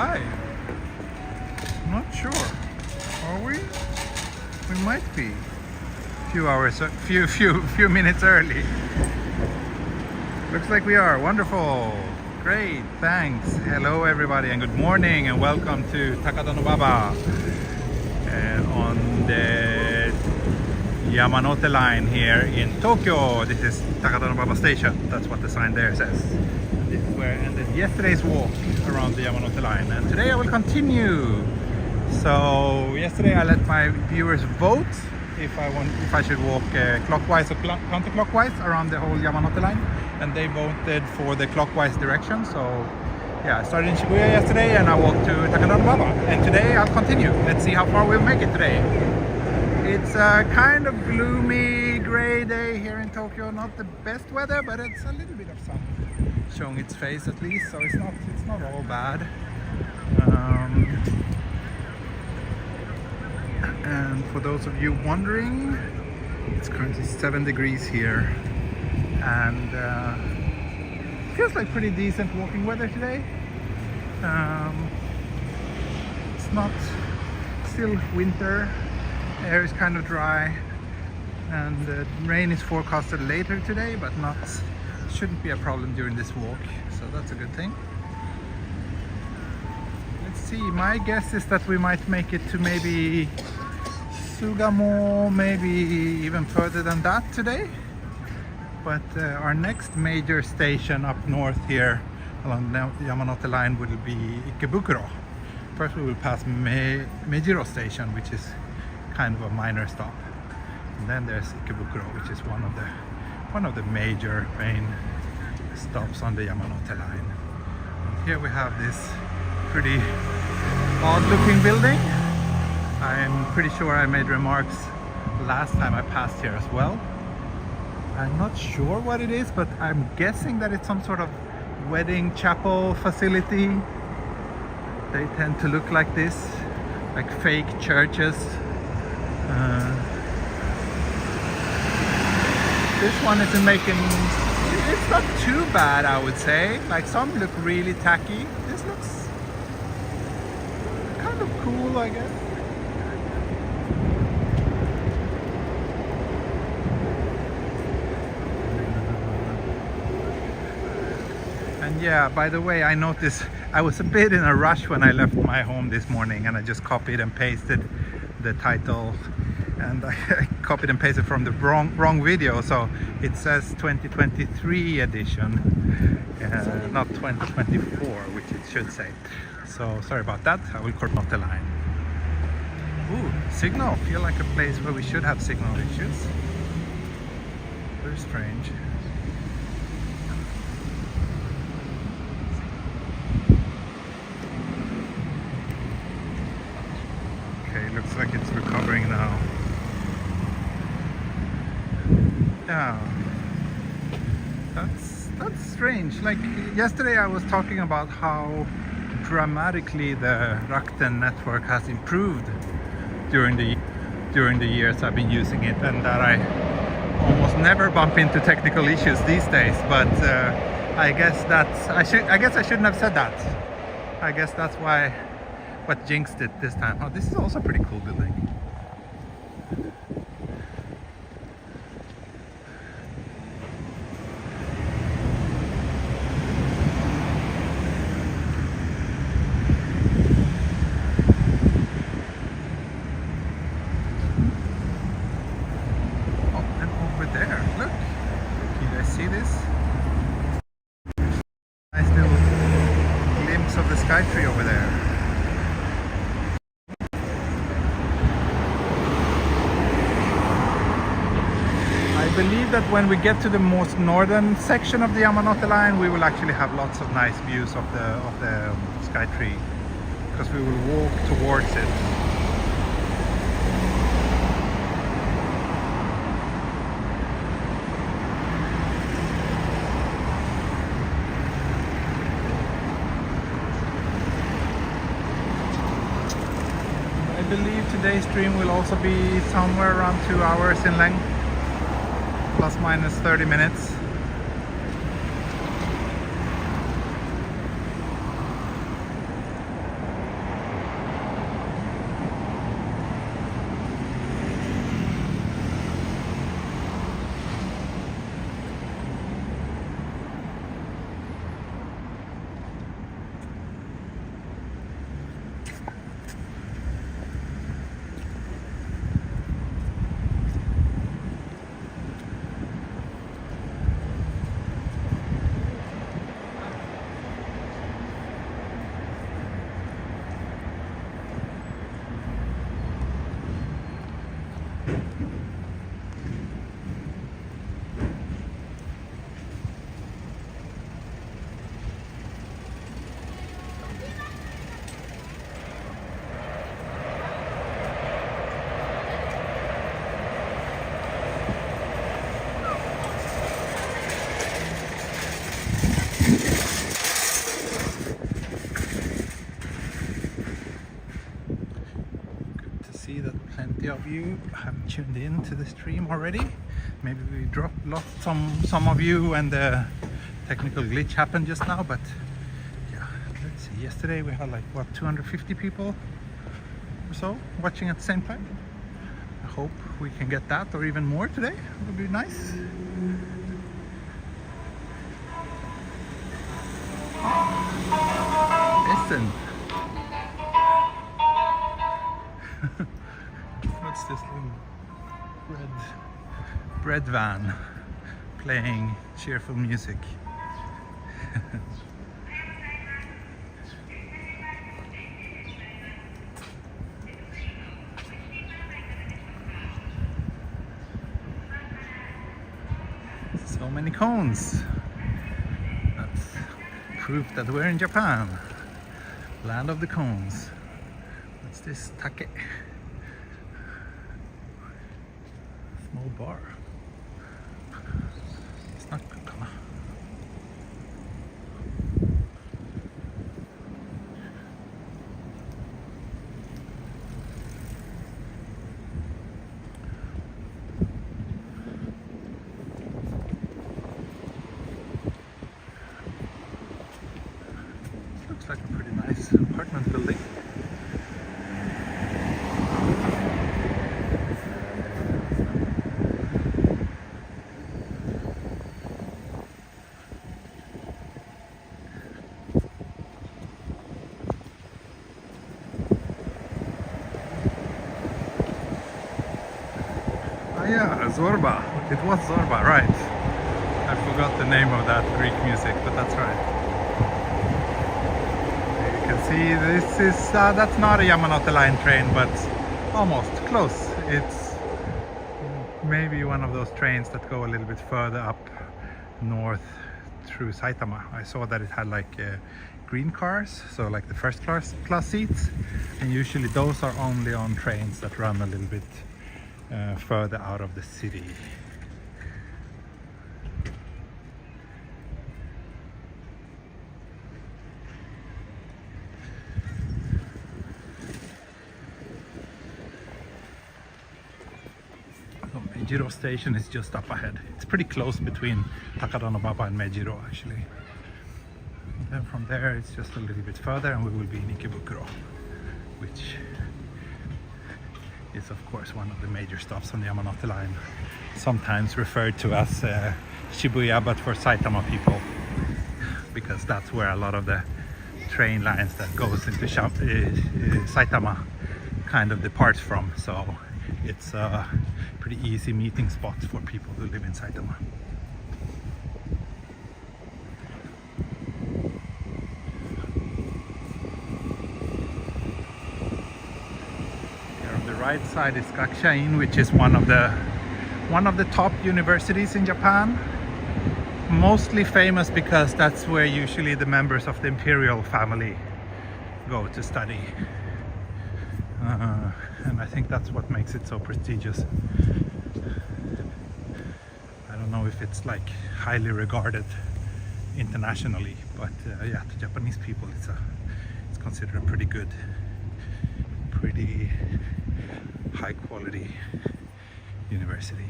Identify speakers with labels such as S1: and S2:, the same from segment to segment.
S1: arrive. Not sure. Are we? We might be. Few minutes early. Looks like we are. Wonderful. Great. Thanks. Hello everybody and good morning and welcome to Takadanobaba on the Yamanote line here in Tokyo. This is Takadanobaba station. That's what the sign there says. This is where I ended yesterday's walk around the Yamanote line, and today I will continue. So yesterday I let my viewers vote if I should walk clockwise or counterclockwise around the whole Yamanote line, and they voted for the clockwise direction. So yeah, I started in Shibuya yesterday and I walked to Takadanobaba, and today I'll continue. Let's see how far we'll make it today. It's a kind of gloomy gray day here in Tokyo. Not the best weather, but it's a little bit of sun showing its face at least, so it's not all bad. And for those of you wondering, it's currently 7 degrees here, and feels like pretty decent walking weather today. It's not still winter, air is kind of dry, and rain is forecasted later today, but shouldn't be a problem during this walk, so that's a good thing. Let's see, my guess is that we might make it to maybe Sugamo, maybe even further than that today. But our next major station up north here along the Yamanote line will be Ikebukuro. First we will pass Mejiro station, which is kind of a minor stop, and then there's Ikebukuro, which is one of the major main stops on the Yamanote line. And here we have this pretty odd looking building. I'm pretty sure I made remarks last time I passed here as well. I'm not sure what it is, but I'm guessing that it's some sort of wedding chapel facility. They tend to look like this, like fake churches. This one isn't making, it's not too bad, I would say. Like, some look really tacky. This looks kind of cool, I guess. And yeah, by the way, I noticed I was a bit in a rush when I left my home this morning, and I just copied and pasted the title, and I copied and pasted from the wrong video, so it says 2023 edition, not 2024, which it should say. So sorry about that. I will cut off the line. Ooh, signal. Feel like a place where we should have signal issues. Very strange. Looks like it's recovering now. Yeah, that's strange. Like yesterday I was talking about how dramatically the Rakuten network has improved during the years I've been using it, and that I almost never bump into technical issues these days. But I guess I shouldn't have said that. I guess that's what jinxed it this time. Oh, this is also a pretty cool building. Oh, and over there, look. Can you guys see this? Nice little glimpse of the sky tree over there. I believe that when we get to the most northern section of the Yamanote line, we will actually have lots of nice views of the sky tree, because we will walk towards it. I believe today's stream will also be somewhere around 2 hours in length, plus minus 30 minutes. you have tuned in to the stream already. Maybe we lost some of you and the technical glitch happened just now, but yeah, let's see. Yesterday we had like what, 250 people or so watching at the same time. I hope we can get that or even more today. It would be nice. Listen. What's this little bread van playing cheerful music? So many cones. That's proof that we're in Japan, land of the cones. What's this? Take. Small bar. It's not Kokana. Looks like a pretty nice apartment building. Yeah, Zorba. It was Zorba, right. I forgot the name of that Greek music, but that's right. You can see this is, that's not a Yamanote line train, but almost close. It's maybe one of those trains that go a little bit further up north through Saitama. I saw that it had like green cars, so like the first class seats, and usually those are only on trains that run a little bit further out of the city. So Meijiro station is just up ahead. It's pretty close between Takadanobaba and Meijiro actually. And then from there it's just a little bit further and we will be in Ikebukuro, which is of course one of the major stops on the Yamanote line, sometimes referred to as Shibuya, but for Saitama people, because that's where a lot of the train lines that goes into Saitama kind of departs from, so it's a pretty easy meeting spot for people who live in Saitama. Right side is Gakusha-in, which is one of the top universities in Japan. Mostly famous because that's where usually the members of the imperial family go to study. And I think that's what makes it so prestigious. I don't know if it's like highly regarded internationally, but yeah, to Japanese people it's considered a pretty good, pretty high quality university.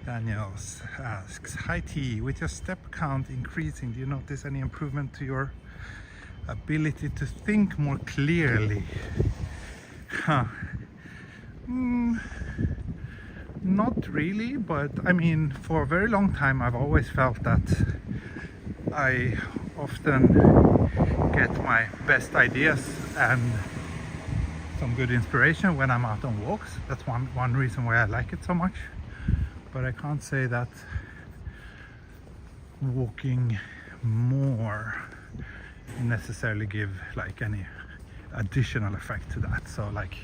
S1: Daniels asks, hi T, with your step count increasing, do you notice any improvement to your ability to think more clearly? Not really, but I mean, for a very long time I've always felt that I often get my best ideas and some good inspiration when I'm out on walks. That's one reason why I like it so much. But I can't say that walking more necessarily give like any additional effect to that. So like,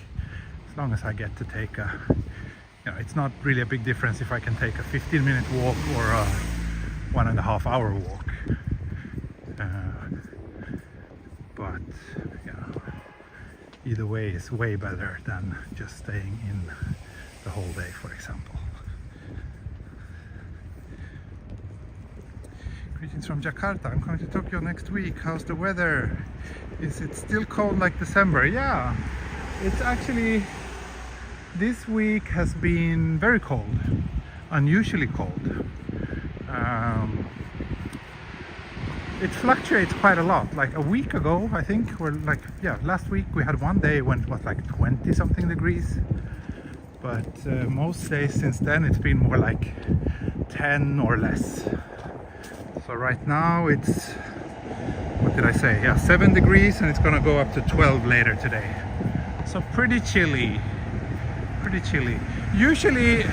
S1: as long as I get to take a, you know, it's not really a big difference if I can take a 15-minute walk or a 1.5-hour walk. But yeah, either way is way better than just staying in the whole day, for example. Greetings from Jakarta. I'm coming to Tokyo next week. How's the weather? Is it still cold like December? Yeah, it's actually, this week has been very cold, unusually cold. It fluctuates quite a lot. Like a week ago, I think, or like, yeah, last week we had one day when it was like 20 something degrees. But most days since then it's been more like 10 or less. So right now it's, what did I say? Yeah, 7 degrees, and it's gonna go up to 12 later today. So pretty chilly, pretty chilly. Usually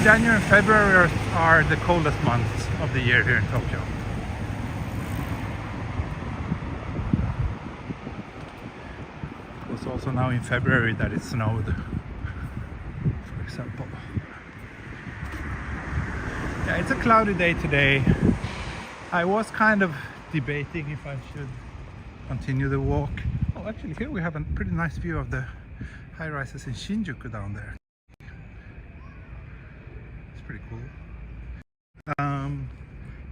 S1: January and February are the coldest months of the year here in Tokyo. It was also now in February that it snowed, for example. Yeah, it's a cloudy day today. I was kind of debating if I should continue the walk. Oh, actually here we have a pretty nice view of the high-rises in Shinjuku down there. It's pretty cool.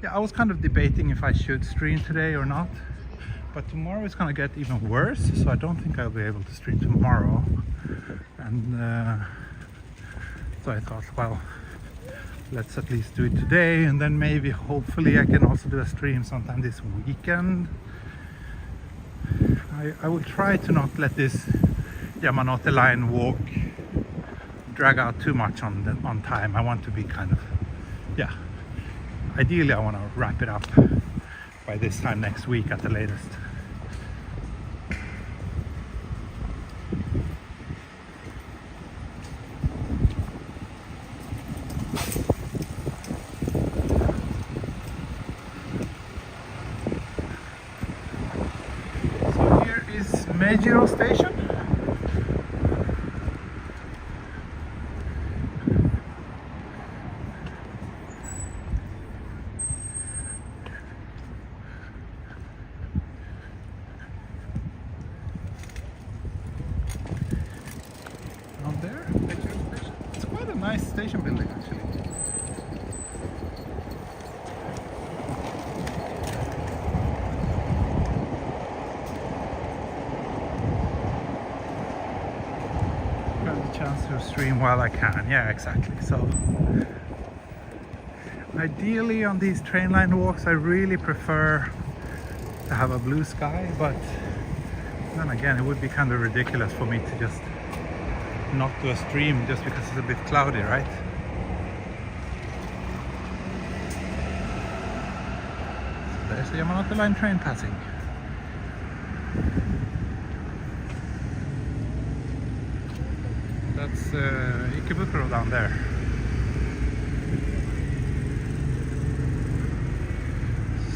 S1: Yeah, I was kind of debating if I should stream today or not, but tomorrow it's gonna get even worse, so I don't think I'll be able to stream tomorrow. And so I thought, well, let's at least do it today, and then maybe hopefully I can also do a stream sometime this weekend. I will try to not let this Yamanote line walk drag out too much on time. I want to be kind of, yeah, ideally I want to wrap it up by this time next week at the latest. Meijiro station. Down there, Meijiro station. It's quite a nice station building actually. Chance to stream while I can. Yeah, exactly. So ideally on these train line walks I really prefer to have a blue sky, but then again it would be kind of ridiculous for me to just not do a stream just because it's a bit cloudy, right? So there's the Yamanote line train passing. That's Ikebukuro down there.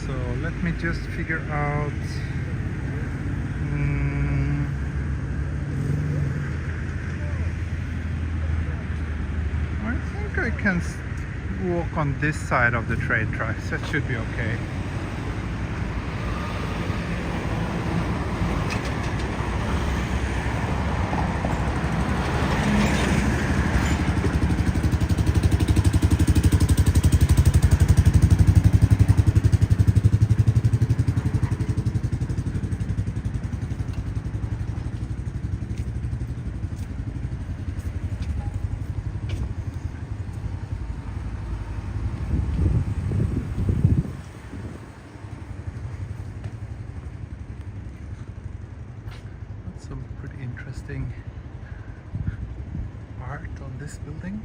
S1: So let me just figure out. I think I can walk on this side of the train tracks. That should be okay. Some pretty interesting art on this building.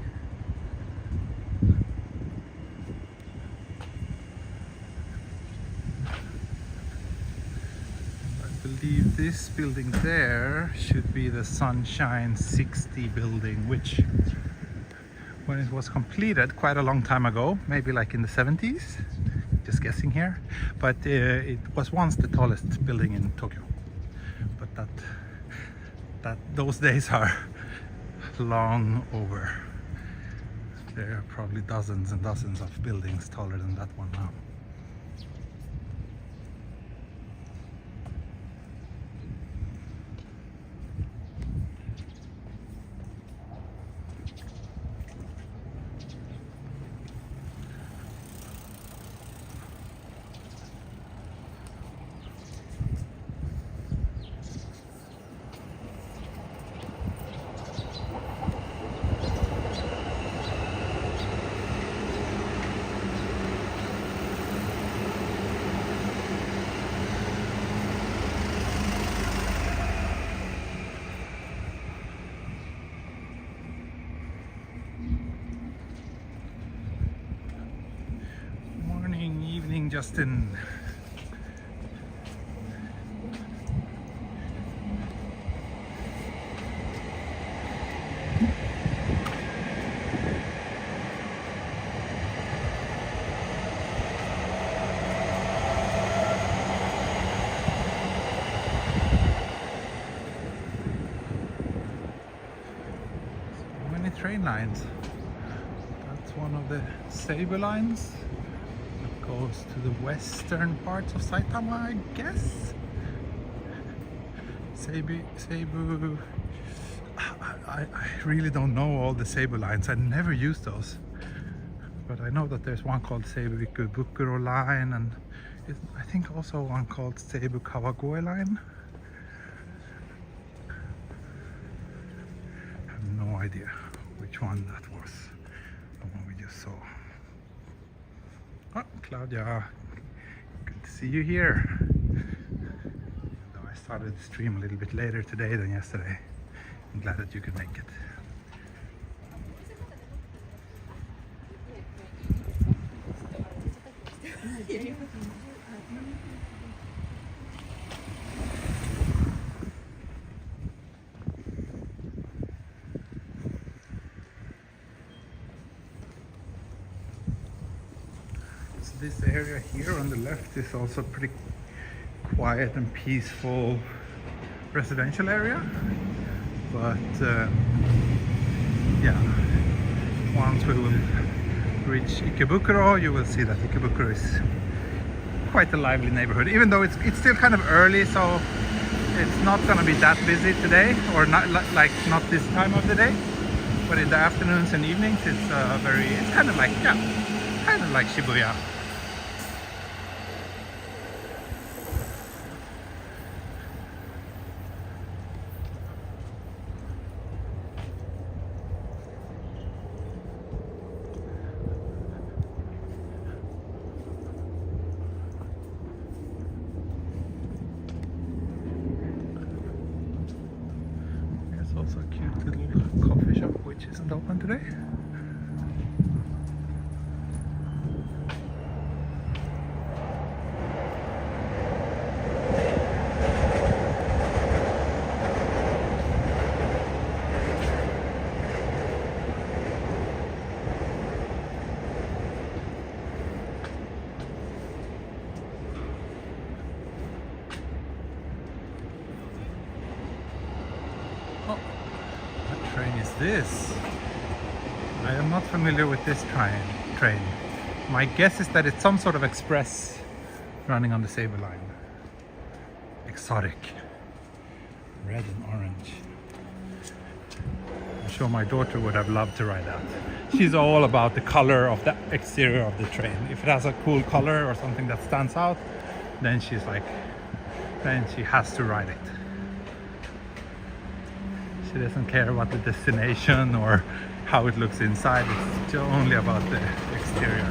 S1: I believe this building there should be the Sunshine 60 building, which when it was completed quite a long time ago, maybe like in the 70s, just guessing here, but it was once the tallest building in Tokyo. But those days are long over. There are probably dozens and dozens of buildings taller than that one now. Justin. Train lines. That's one of the Seibu lines that goes to the western parts of Saitama, I guess. Seibu. I really don't know all the Seibu lines. I never use those, but I know that there's one called Seibu Ikebukuro line, and I think also one called Seibu Kawagoe line. I have no idea which one that was, the one we just saw. Oh, Claudia, good to see you here. Though I started the stream a little bit later today than yesterday. I'm glad that you could make it. This area here on the left is also pretty quiet and peaceful residential area, but yeah, once we will reach Ikebukuro, you will see that Ikebukuro is quite a lively neighborhood, even though it's still kind of early, so it's not gonna be that busy today, or not like not this time of the day, but in the afternoons and evenings it's it's kind of like, yeah, kind of like Shibuya. Also a cute little coffee shop which isn't open today. This? I am not familiar with this train. My guess is that it's some sort of express running on the Seibu line. Exotic. Red and orange. I'm sure my daughter would have loved to ride that. She's all about the color of the exterior of the train. If it has a cool color or something that stands out, then she's like, then she has to ride it. She doesn't care about the destination or how it looks inside, it's only about the exterior.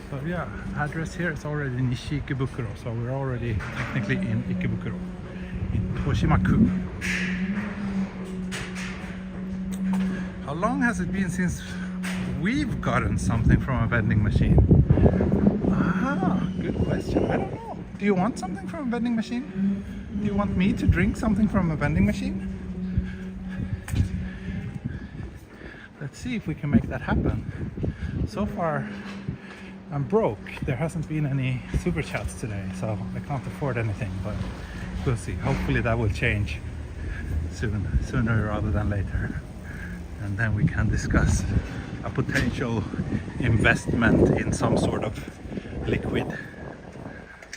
S1: So yeah, address here is already Nishi Ikebukuro, so we're already technically in Ikebukuro, in Toshimaku. How long has it been since we've gotten something from a vending machine? Ah, good question. I don't know. Do you want something from a vending machine? Do you want me to drink something from a vending machine? Let's see if we can make that happen. So far, I'm broke. There hasn't been any super chats today, so I can't afford anything, but we'll see. Hopefully that will change sooner rather than later. And then we can discuss a potential investment in some sort of liquid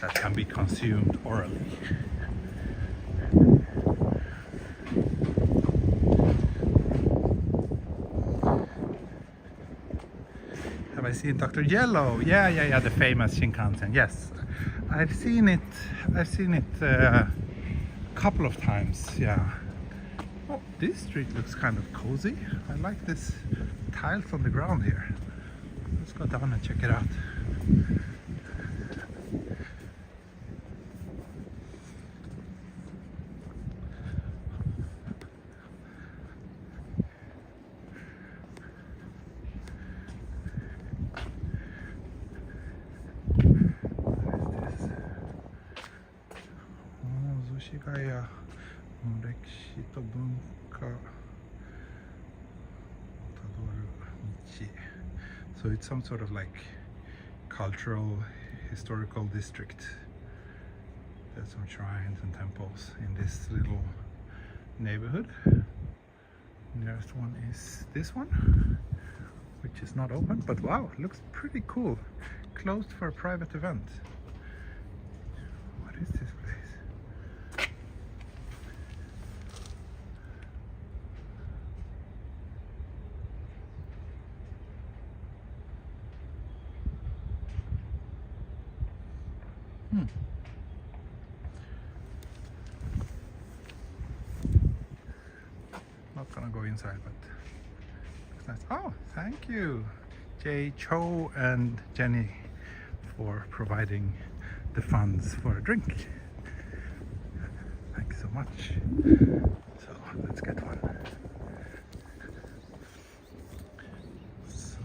S1: that can be consumed orally. Have I seen Dr. Yellow? Yeah, the famous Shinkansen. Yes, I've seen it a couple of times. Yeah. Oh, this street looks kind of cozy. I like this tiles on the ground here. Let's go down and check it out. Gaya Morekishi to Bunka Tadoru Michi. So it's some sort of like cultural, historical district. There's some shrines and temples in this little neighborhood. Nearest one is this one, which is not open, but wow, it looks pretty cool. Closed for a private event. What is this place? Not gonna go inside, but looks nice. Oh, thank you, Jay Cho and Jenny, for providing the funds for a drink. Thank you so much. So let's get one. So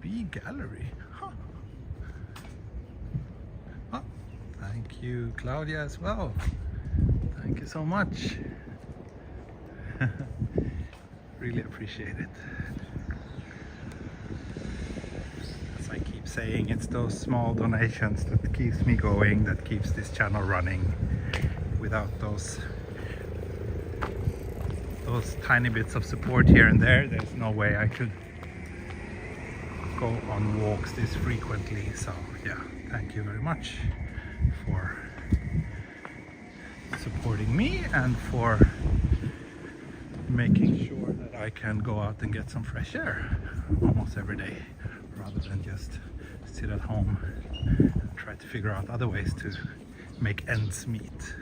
S1: B gallery. Huh. Oh, thank you, Claudia, as well. Thank you so much. Really appreciate it. As I keep saying, it's those small donations that keeps me going, that keeps this channel running. Without those tiny bits of support here and there, there's no way I could go on walks this frequently. So yeah, thank you very much for supporting me and for making sure that I can go out and get some fresh air almost every day, rather than just sit at home and try to figure out other ways to make ends meet.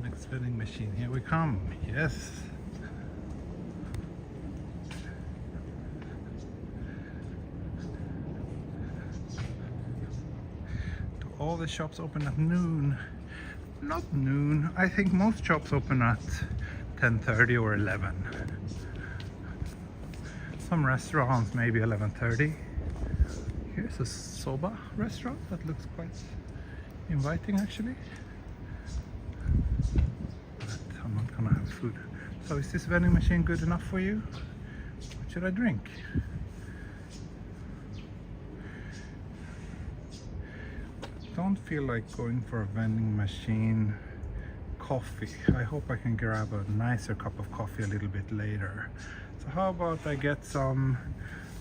S1: Next vending machine, here we come. Yes. Do all the shops open at noon? Not noon. I think most shops open at 10:30 or 11. Some restaurants maybe 11:30. Here's a soba restaurant that looks quite inviting actually. But I'm not gonna have food. So is this vending machine good enough for you? What should I drink? Don't feel like going for a vending machine coffee. I hope I can grab a nicer cup of coffee a little bit later. So how about I get some,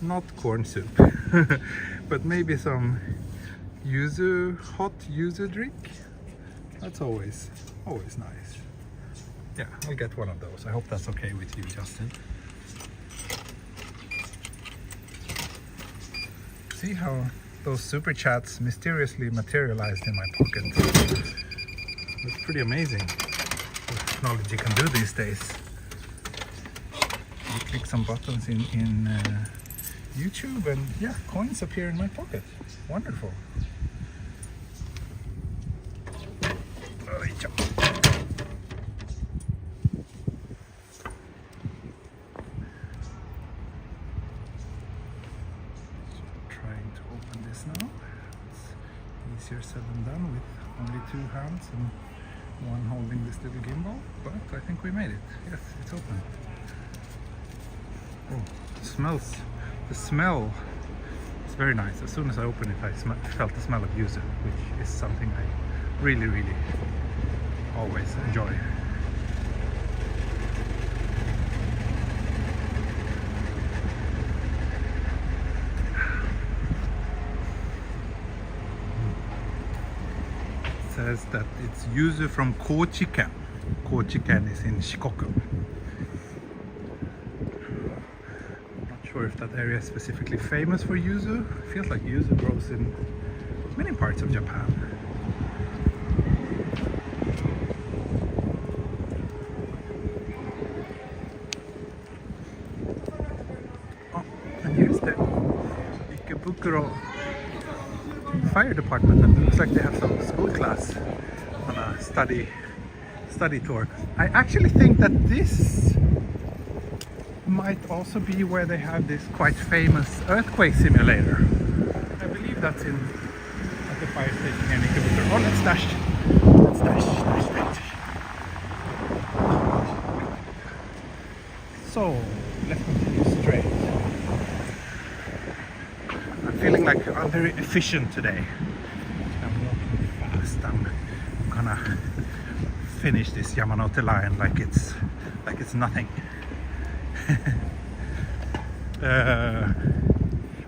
S1: not corn soup, but maybe some yuzu, hot yuzu drink. That's always nice. Yeah, I'll get one of those. I hope that's okay with you, Justin. See how those super chats mysteriously materialized in my pocket. It's pretty amazing what technology can do these days. You click some buttons in YouTube and yeah, coins appear in my pocket. Wonderful. Now it's easier said than done with only two hands and one holding this little gimbal, but I think we made it. Yes, it's open. Oh, it smells. The smell is very nice. As soon as I opened it, I felt the smell of yuzu, which is something I really always enjoy. Says that it's yuzu from Kochiken. Kochiken is in Shikoku. Not sure if that area is specifically famous for yuzu. Feels like yuzu grows in many parts of Japan. Oh, and here's the Ikebukuro fire department, and it looks like they have some school class on a study tour. I actually think that this might also be where they have this quite famous earthquake simulator. I believe that's at the fire station here in Ikebukuro. Oh, let's dash. So let's continue straight. I'm feeling like I'm very efficient today. I'm walking fast. I'm gonna finish this Yamanote line like it's nothing.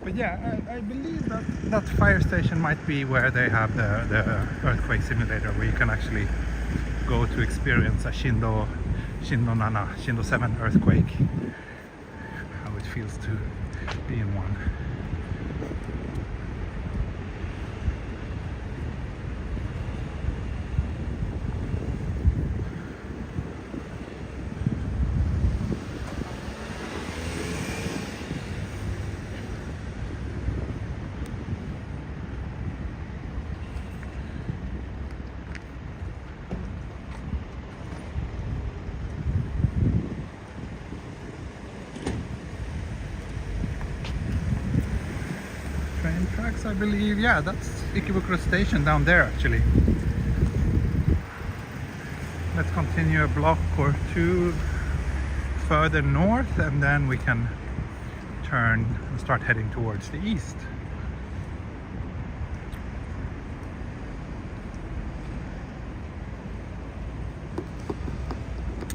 S1: But yeah, I believe that fire station might be where they have the earthquake simulator, where you can actually go to experience a Shindo 7 earthquake. How it feels to be in one. Train tracks, I believe. Yeah, that's Ikebukuro station down there actually. Let's continue a block or two further north, and then we can turn and start heading towards the east.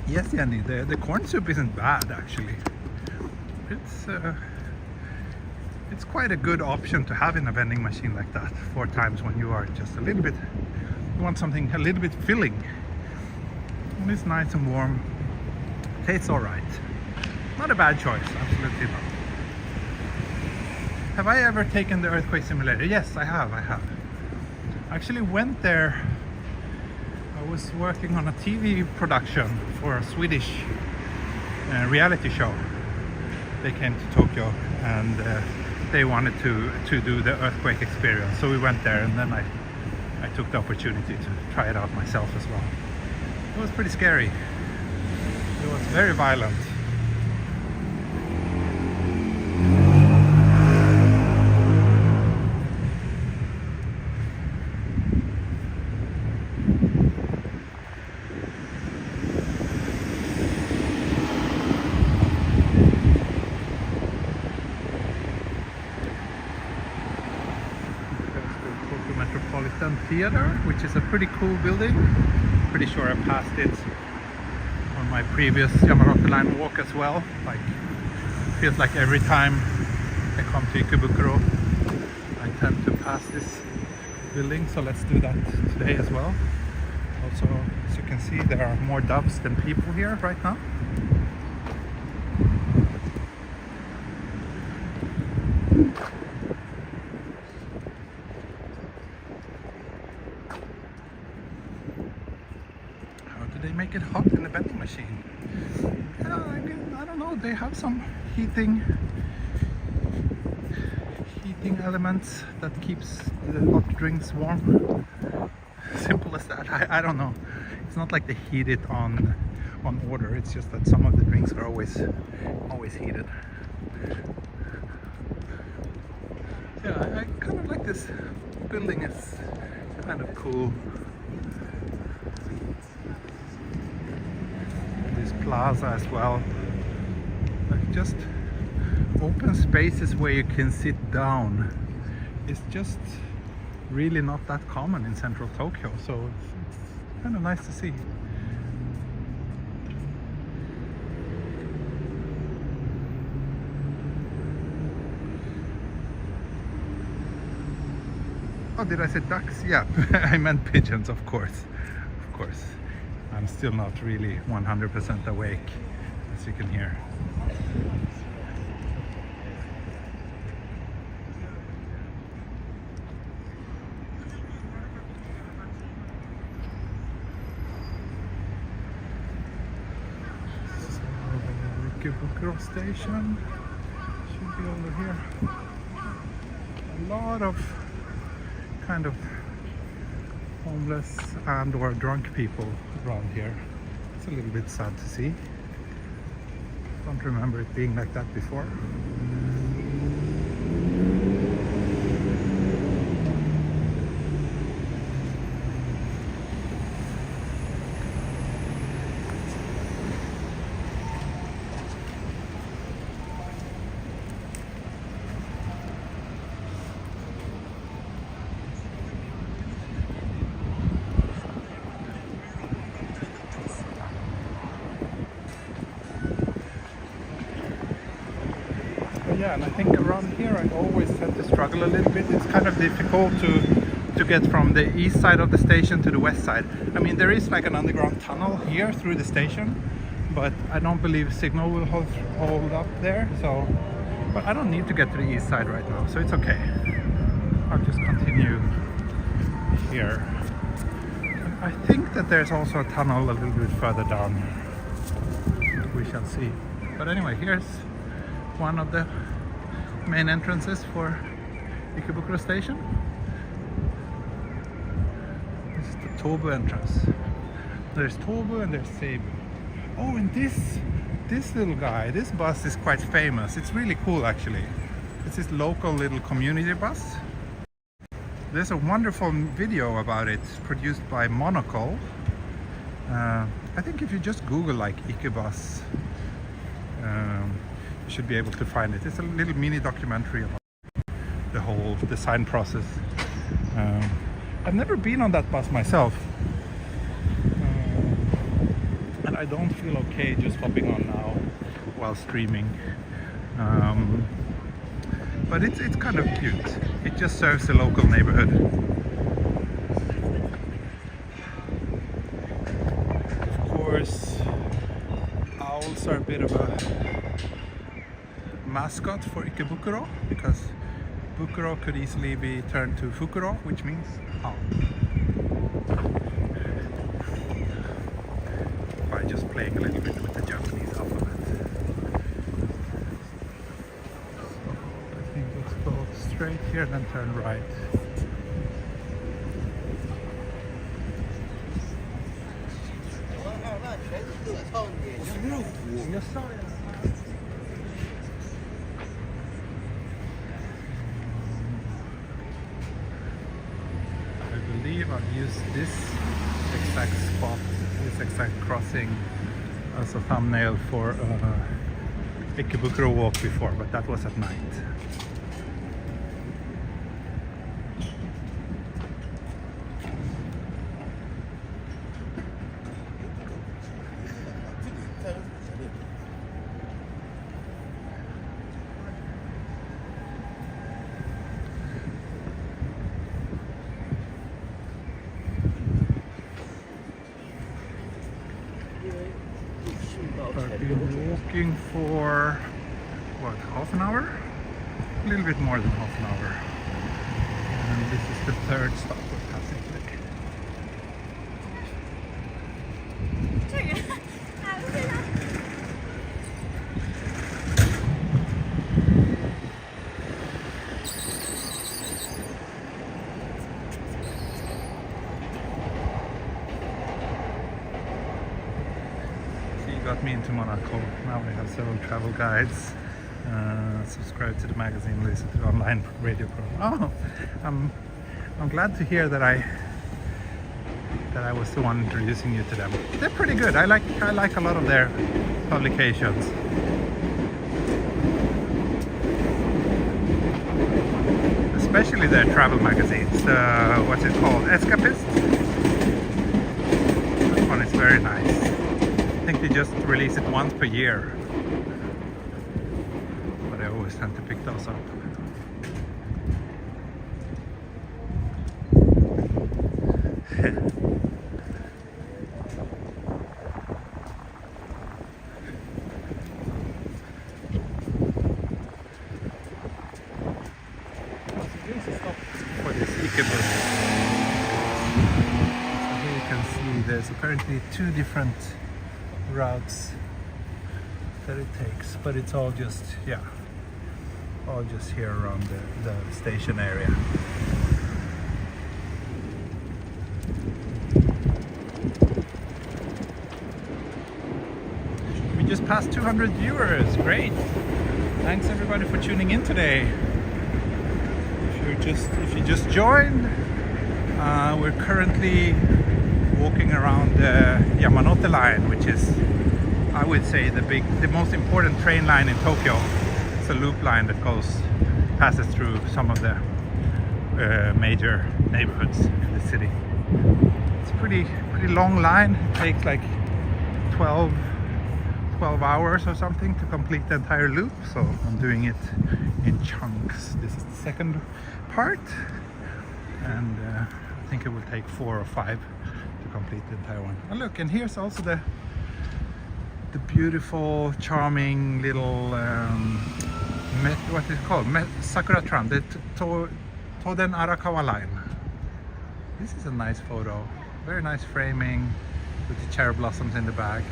S1: Yes, Jenny, the corn soup isn't bad actually. It's quite a good option to have in a vending machine like that for times when you are just you want something a little bit filling. And it's nice and warm. Tastes alright. Not a bad choice, absolutely not. Have I ever taken the earthquake simulator? Yes, I have. I actually went there. I was working on a TV production for a Swedish reality show. They came to Tokyo and they wanted to do the earthquake experience, so we went there, and then I took the opportunity to try it out myself as well. It was pretty scary. It was very violent. Theater, which is a pretty cool building. Pretty sure I passed it on my previous Yamanote line walk as well. Like, feels like every time I come to Ikebukuro I tend to pass this building, so let's do that today as well. Also, as you can see, there are more doves than people here right now. Make it hot in the vending machine. I don't know, they have some heating elements that keeps the hot drinks warm. Simple as that. I don't know. It's not like they heat it on order, it's just that some of the drinks are always heated. Yeah, I kind of like this building. It's kind of cool. Plaza as well, like just open spaces where you can sit down. It's just really not that common in central Tokyo, so it's kind of nice to see. Oh, did I say ducks? Yeah, I meant pigeons, of course. I'm still not really 100% awake, as you can hear. Ikebukuro station should be over here. A lot of kind of homeless and or drunk people around here. It's a little bit sad to see. Don't remember it being like that before. Yeah, and I think around here I always tend to struggle a little bit. It's kind of difficult to get from the east side of the station to the west side. I mean, there is like an underground tunnel here through the station, but I don't believe signal will hold up there. So, but I don't need to get to the east side right now, so it's okay. I'll just continue here. I think that there's also a tunnel a little bit further down. We shall see. But anyway, here's one of the main entrances for Ikebukuro station. This is the Tobu entrance. There's Tobu and there's Seibu. Oh, and this little guy, this bus is quite famous. It's really cool actually. It's this local little community bus. There's a wonderful video about it produced by Monocle. I think if you just Google like Ikebus, you should be able to find it. It's a little mini documentary about the whole design process. I've never been on that bus myself, and I don't feel okay just hopping on now while streaming. But it's kind of cute. It just serves the local neighborhood. Of course, owls are a bit of a mascot for Ikebukuro, because Bukuro could easily be turned to Fukuro, which means owl. By just playing a little bit with the Japanese alphabet. So I think let's go straight here, then turn right. I'll use this exact spot, this exact crossing as a thumbnail for Ikebukuro walk before, but that was at night. I've been walking for, what, half an hour? A little bit more than half an hour. And this is the third stop we're passing today. Got me into Monaco. Now we have several travel guides. Subscribe to the magazine, listen to the online radio program. Oh, I'm glad to hear that I was the one introducing you to them. They're pretty good. I like a lot of their publications. Especially their travel magazines. What's it called? Escapist. This one is very nice. I think they just release it once per year, but I always tend to pick those up. For this Ikebukuro. So here you can see there's apparently two different routes that it takes, but it's all just, yeah, all just here around the station area. We just passed 200 viewers, great! Thanks everybody for tuning in today. If you just joined, we're currently walking around the Yamanote line, which is, I would say, the most important train line in Tokyo. It's a loop line that passes through some of the major neighborhoods in the city. It's a pretty long line. It takes like 12 hours or something to complete the entire loop, so I'm doing it in chunks. This is the second part, and I think it will take 4 or 5 to complete the entire one. And look, and here's also the beautiful, charming little what is it called? Sakura tram, the Toden Arakawa line. This is a nice photo, very nice framing with the cherry blossoms in the back.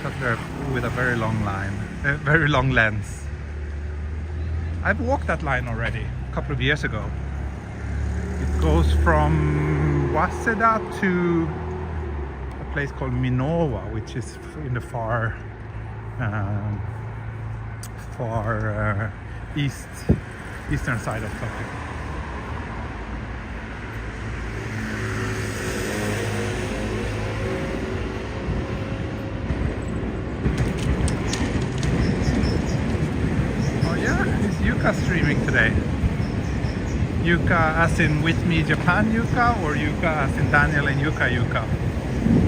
S1: Shot there with a very long line, very long lens. I've walked that line already a couple of years ago. It goes from Waseda to a place called Minowa, which is in the far eastern side of Tokyo. Yuka streaming today. Yuka as in with me Japan Yuka, or Yuka as in Daniel and Yuka Yuka?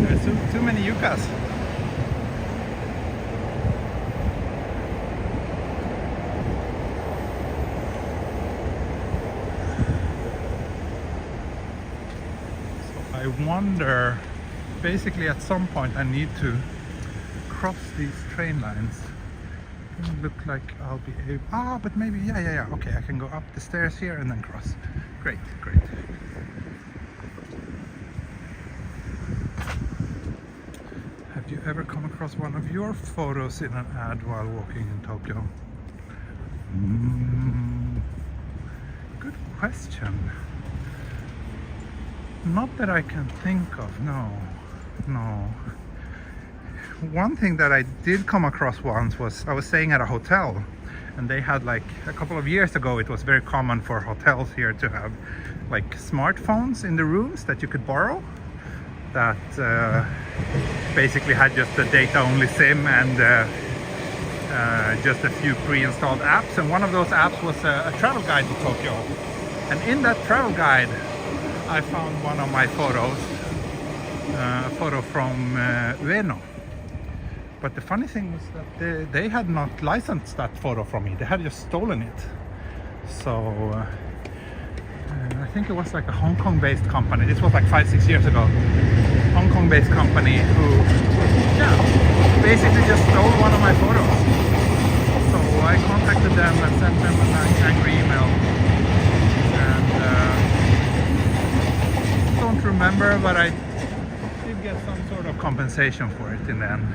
S1: There's too many Yukas. So I wonder, basically at some point I need to cross these train lines. Doesn't look like I'll be able, but maybe, yeah, okay, I can go up the stairs here and then cross. Great. Have you ever come across one of your photos in an ad while walking in Tokyo? Good question. Not that I can think of, no. One thing that I did come across once was, I was staying at a hotel, and they had, like, a couple of years ago, it was very common for hotels here to have like smartphones in the rooms that you could borrow, that basically had just a data only SIM and just a few pre-installed apps. And one of those apps was a travel guide to Tokyo, and in that travel guide I found one of my photos, a photo from Ueno. But the funny thing was that they had not licensed that photo from me. They had just stolen it. So I think it was like a Hong Kong based company. This was like 5-6 years ago. Hong Kong based company who basically just stole one of my photos. So I contacted them and sent them an angry email. And don't remember, but I did get some sort of compensation for it in the end.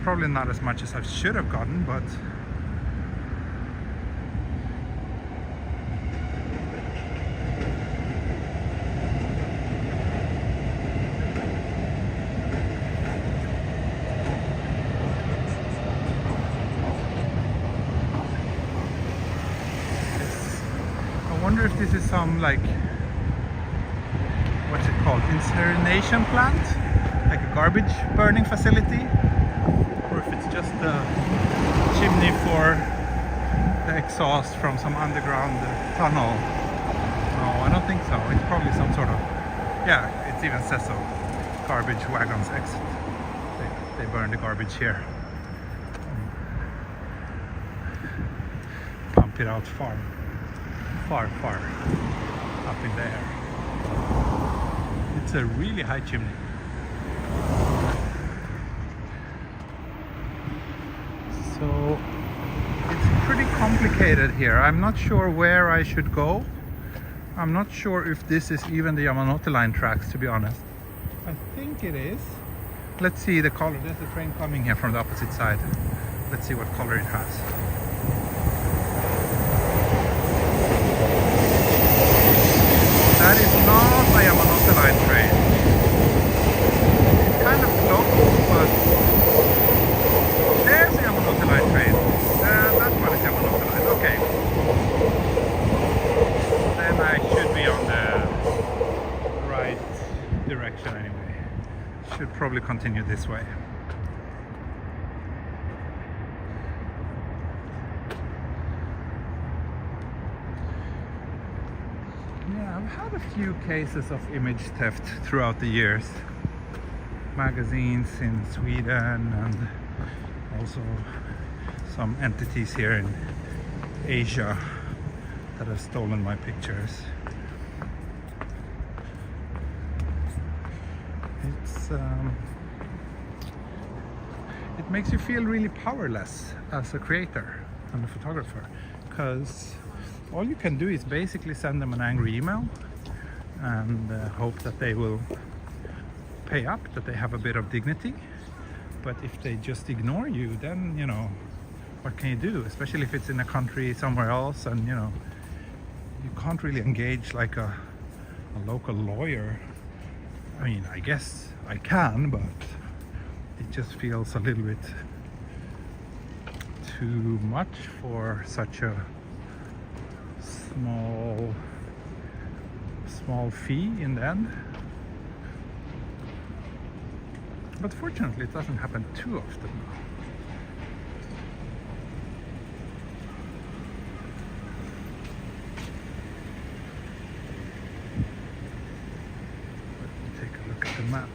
S1: Probably not as much as I should have gotten, but I wonder if this is some, like, what's it called, incineration plant, like a garbage burning facility. Or if it's just a chimney for the exhaust from some underground tunnel. No, I don't think so. It's probably some sort of, it even says so. Garbage wagons exit. They burn the garbage here. Pump it out far up in the air. It's a really high chimney. So it's pretty complicated here. I'm not sure where I should go. I'm not sure if this is even the Yamanote line tracks, to be honest. I think it is, Let's see the color. There's a train coming here from the opposite side. Let's see what color it has. That is not a Yamanote line train. It's kind of close, but there's a Yamanote line train. That one is Yamanote line. Okay. Then I should be on the right direction anyway. Should probably continue this way. Yeah, I've had a few cases of image theft throughout the years. Magazines in Sweden and also some entities here in Asia that have stolen my pictures. It makes you feel really powerless as a creator and a photographer, because all you can do is basically send them an angry email and hope that they will pay up, that they have a bit of dignity. But if they just ignore you, then, you know, what can you do? Especially if it's in a country somewhere else, and, you know, you can't really engage like a local lawyer. I mean, I guess I can, but it just feels a little bit too much for such a small fee in the end. But fortunately, it doesn't happen too often now. The map.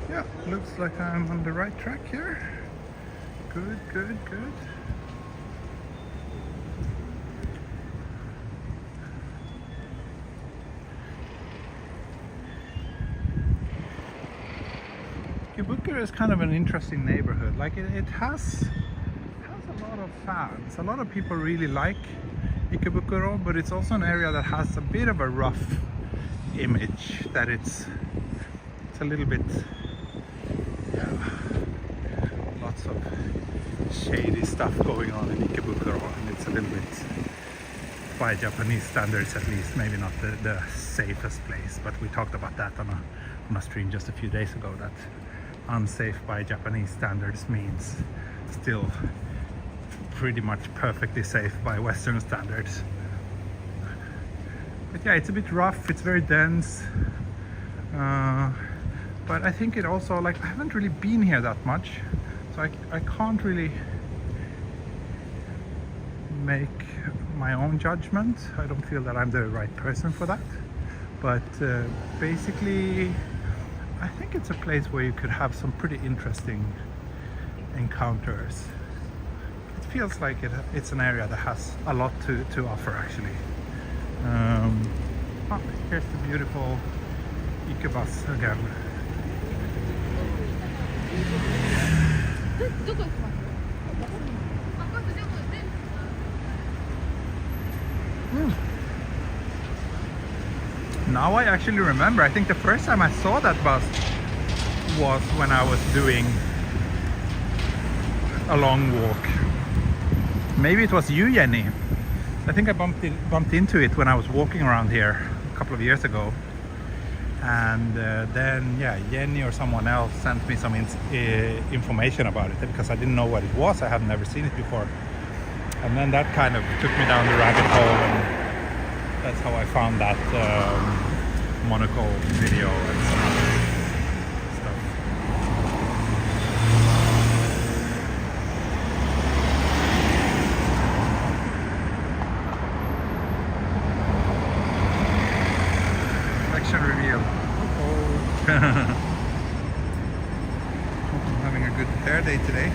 S1: Yeah, looks like I'm on the right track here. Good, good, good. Ikebukuro is kind of an interesting neighborhood. Like it has a lot of fans. A lot of people really like Ikebukuro, but it's also an area that has a bit of a rough image. That it's a little bit, yeah, lots of shady stuff going on in Ikebukuro, and it's a little bit, by Japanese standards at least, maybe not the safest place. But we talked about that on a stream just a few days ago, that unsafe by Japanese standards means still pretty much perfectly safe by Western standards. But yeah, it's a bit rough, it's very dense. But I think it also, like, I haven't really been here that much, so I can't really make my own judgment. I don't feel that I'm the right person for that. But basically, I think it's a place where you could have some pretty interesting encounters. It feels like it's an area that has a lot to offer, actually. Oh, here's the beautiful Ikebus again. Now I actually remember, I think the first time I saw that bus was when I was doing a long walk. Maybe it was you, Jenny. I think I bumped into it when I was walking around here a couple of years ago. And then, yeah, Jenny or someone else sent me some information about it, because I didn't know what it was. I had never seen it before. And then that kind of took me down the rabbit hole, and that's how I found that Monaco video and some other stuff. Action reveal. Hope I'm having a good hair day today.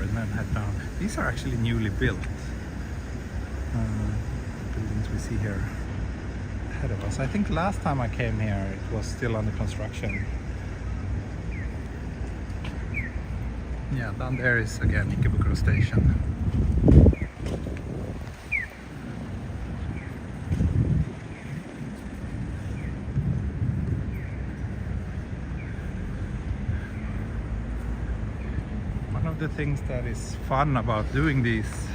S1: and then head down. These are actually newly built. Buildings we see here ahead of us. I think last time I came here it was still under construction. Yeah, down there is again Ikebukuro station. One of the things that is fun about doing these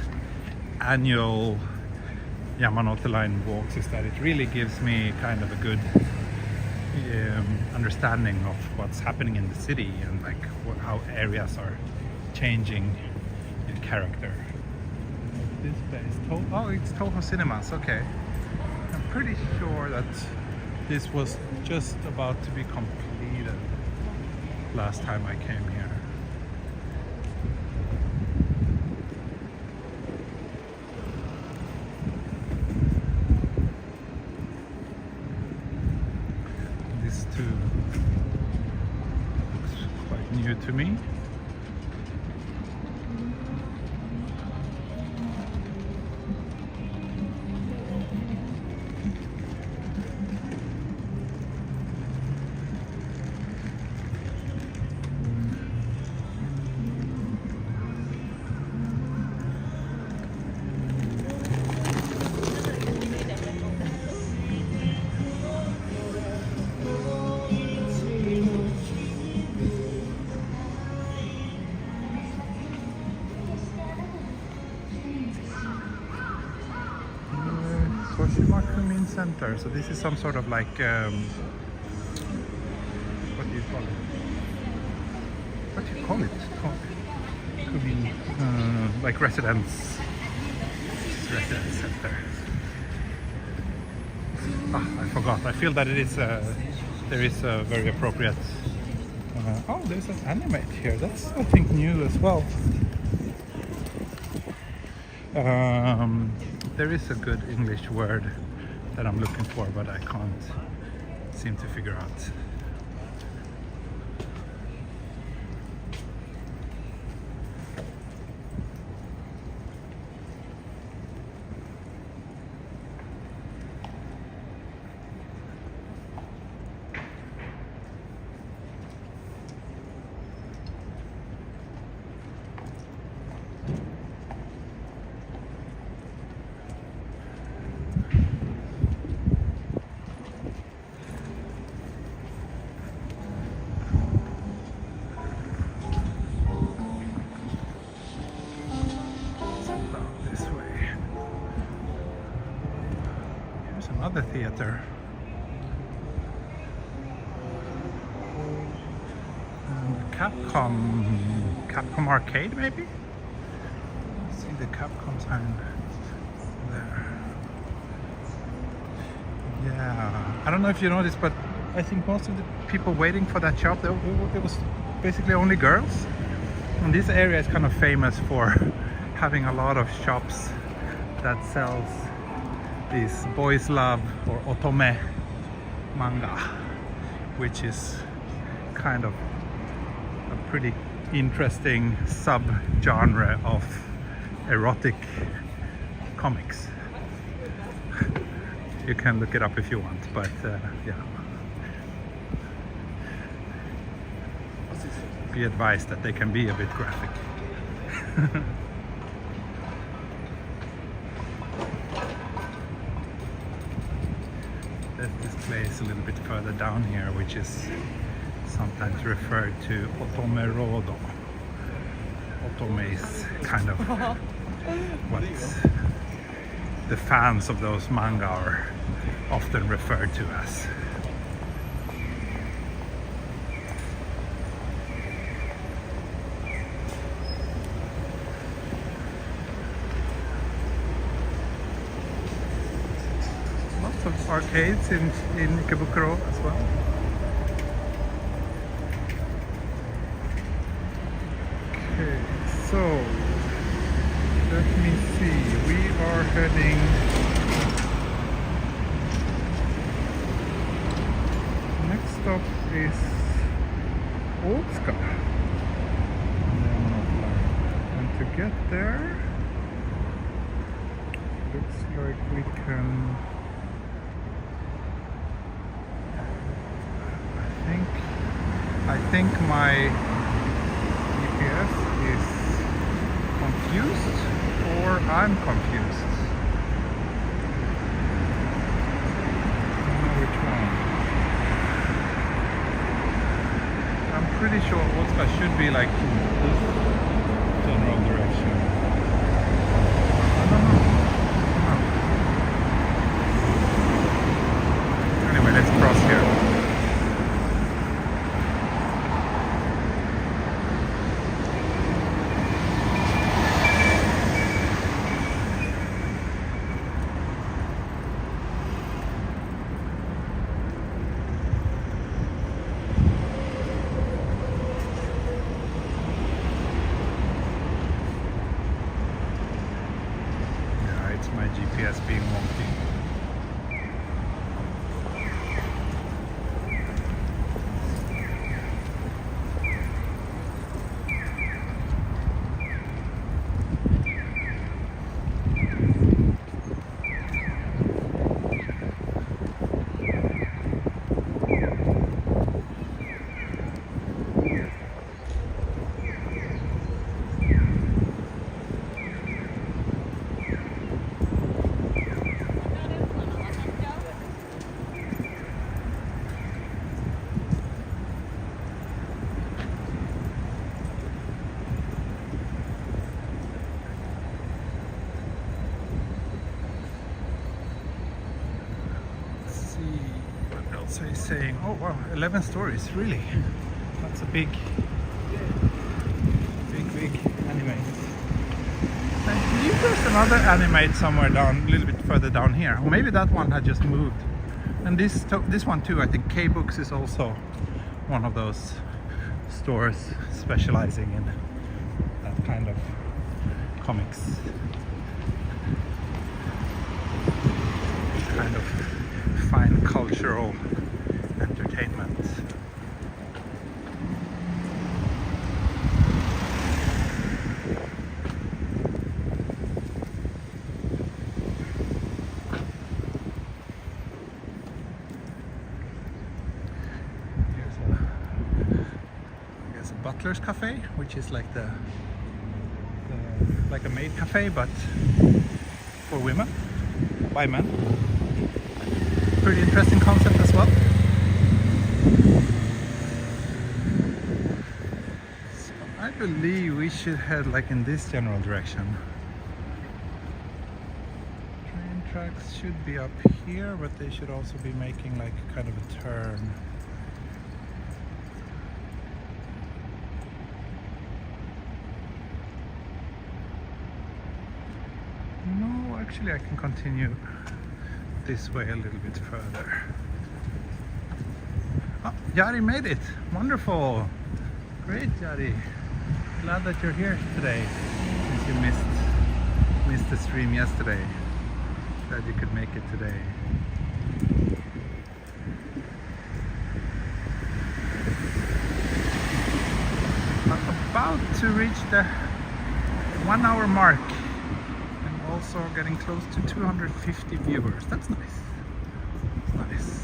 S1: annual Yamanote line walks is that it really gives me kind of a good understanding of what's happening in the city and like how areas are changing in character. This place, oh, it's Toho Cinemas. Okay, I'm pretty sure that this was just about to be completed last time I came here. This too looks quite new to me. Center. So this is some sort of like what do you call it? What do you call it? Could be like residence center. Ah, I forgot. I feel that it is there is a very appropriate. Oh, there's an animate here. That's I think new as well. There is a good English word that I'm looking for, but I can't seem to figure out. Another theater. Capcom arcade maybe? See the Capcom sign there. Yeah, I don't know if you noticed, but I think most of the people waiting for that shop, it was basically only girls. And this area is kind of famous for having a lot of shops that sells these boys love or otome manga, which is kind of a pretty interesting sub-genre of erotic comics. You can look it up if you want, but yeah. Be advised that they can be a bit graphic. There's this place a little bit further down here, which is sometimes referred to otome rodo. Otome is kind of what the fans of those manga are often referred to as. Lots of arcades in Ikebukuro as well. Okay, so let me see. We are heading next stop is Otsuka. And get there, looks like we can. I think my GPS is confused, or I'm confused. I don't know which one. I'm pretty sure Otsuka should be like in this general direction. I don't know. Anyway, let's cross here. My GPS being wonky. So he's saying, oh wow, 11 stories, really? That's a big animate. I believe there's another animate somewhere down, a little bit further down here. Or maybe that one had just moved. And this one too, I think K-Books is also one of those stores specializing in that kind of comics. Kind of fine cultural entertainment. Here's a butler's cafe, which is like like a maid cafe, but for women, by men. Pretty interesting concept as well. So I believe we should head like in this general direction. Train tracks should be up here, but they should also be making like kind of a turn. No, actually I can continue this way a little bit further. Oh, Yari made it! Wonderful! Great, Yari! Glad that you're here today, since you missed the stream yesterday. Glad you could make it today. I'm about to reach the 1 hour mark. Also getting close to 250 viewers. That's nice. That's nice.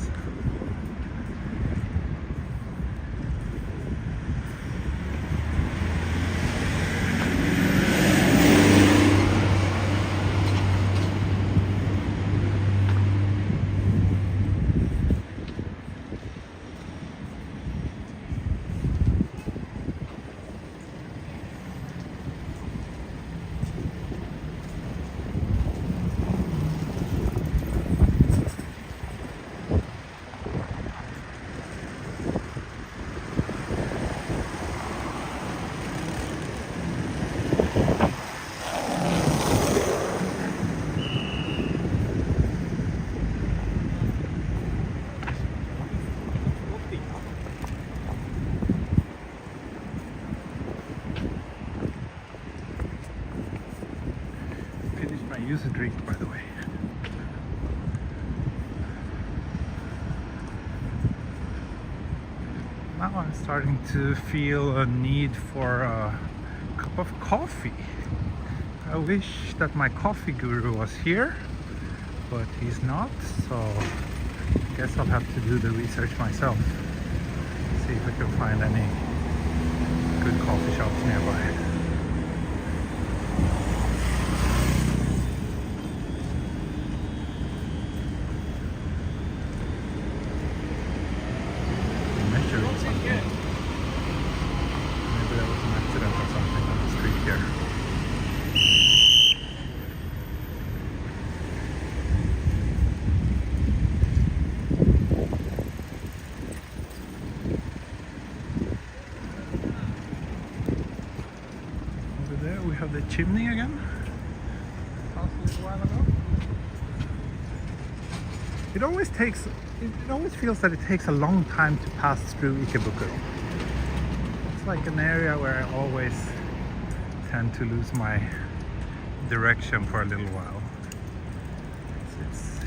S1: Use a drink, by the way. Now I'm starting to feel a need for a cup of coffee. I wish that my coffee guru was here, but he's not, so I guess I'll have to do the research myself. See if I can find any good coffee shops nearby. Measuring something. Maybe there was an accident or something on the street here. We have the chimney again. Passed a little while ago. It always feels that it takes a long time to pass through Ikebukuro. It's like an area where I always tend to lose my direction for a little while. It's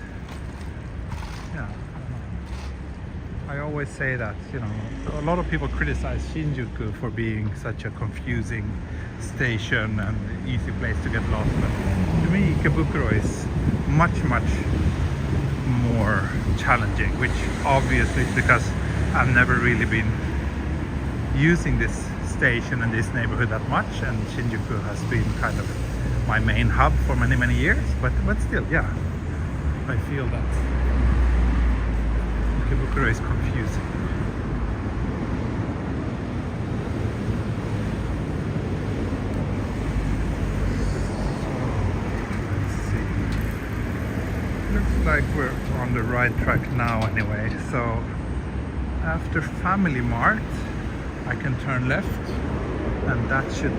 S1: yeah. I always say that, you know, a lot of people criticize Shinjuku for being such a confusing station and easy place to get lost, but to me Ikebukuro is much more challenging, which obviously is because I've never really been using this station and this neighborhood that much, and Shinjuku has been kind of my main hub for many years, but still, yeah, I feel that Ikebukuro is confusing. Looks like we're on the right track now anyway, so after Family Mart I can turn left and that should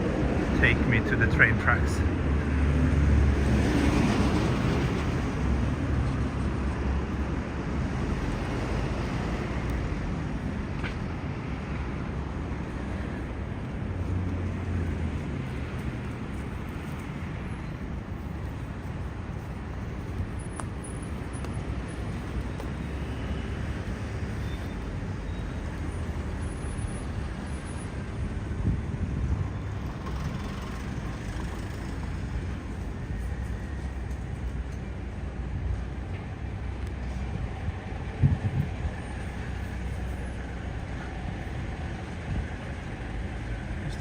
S1: take me to the train tracks.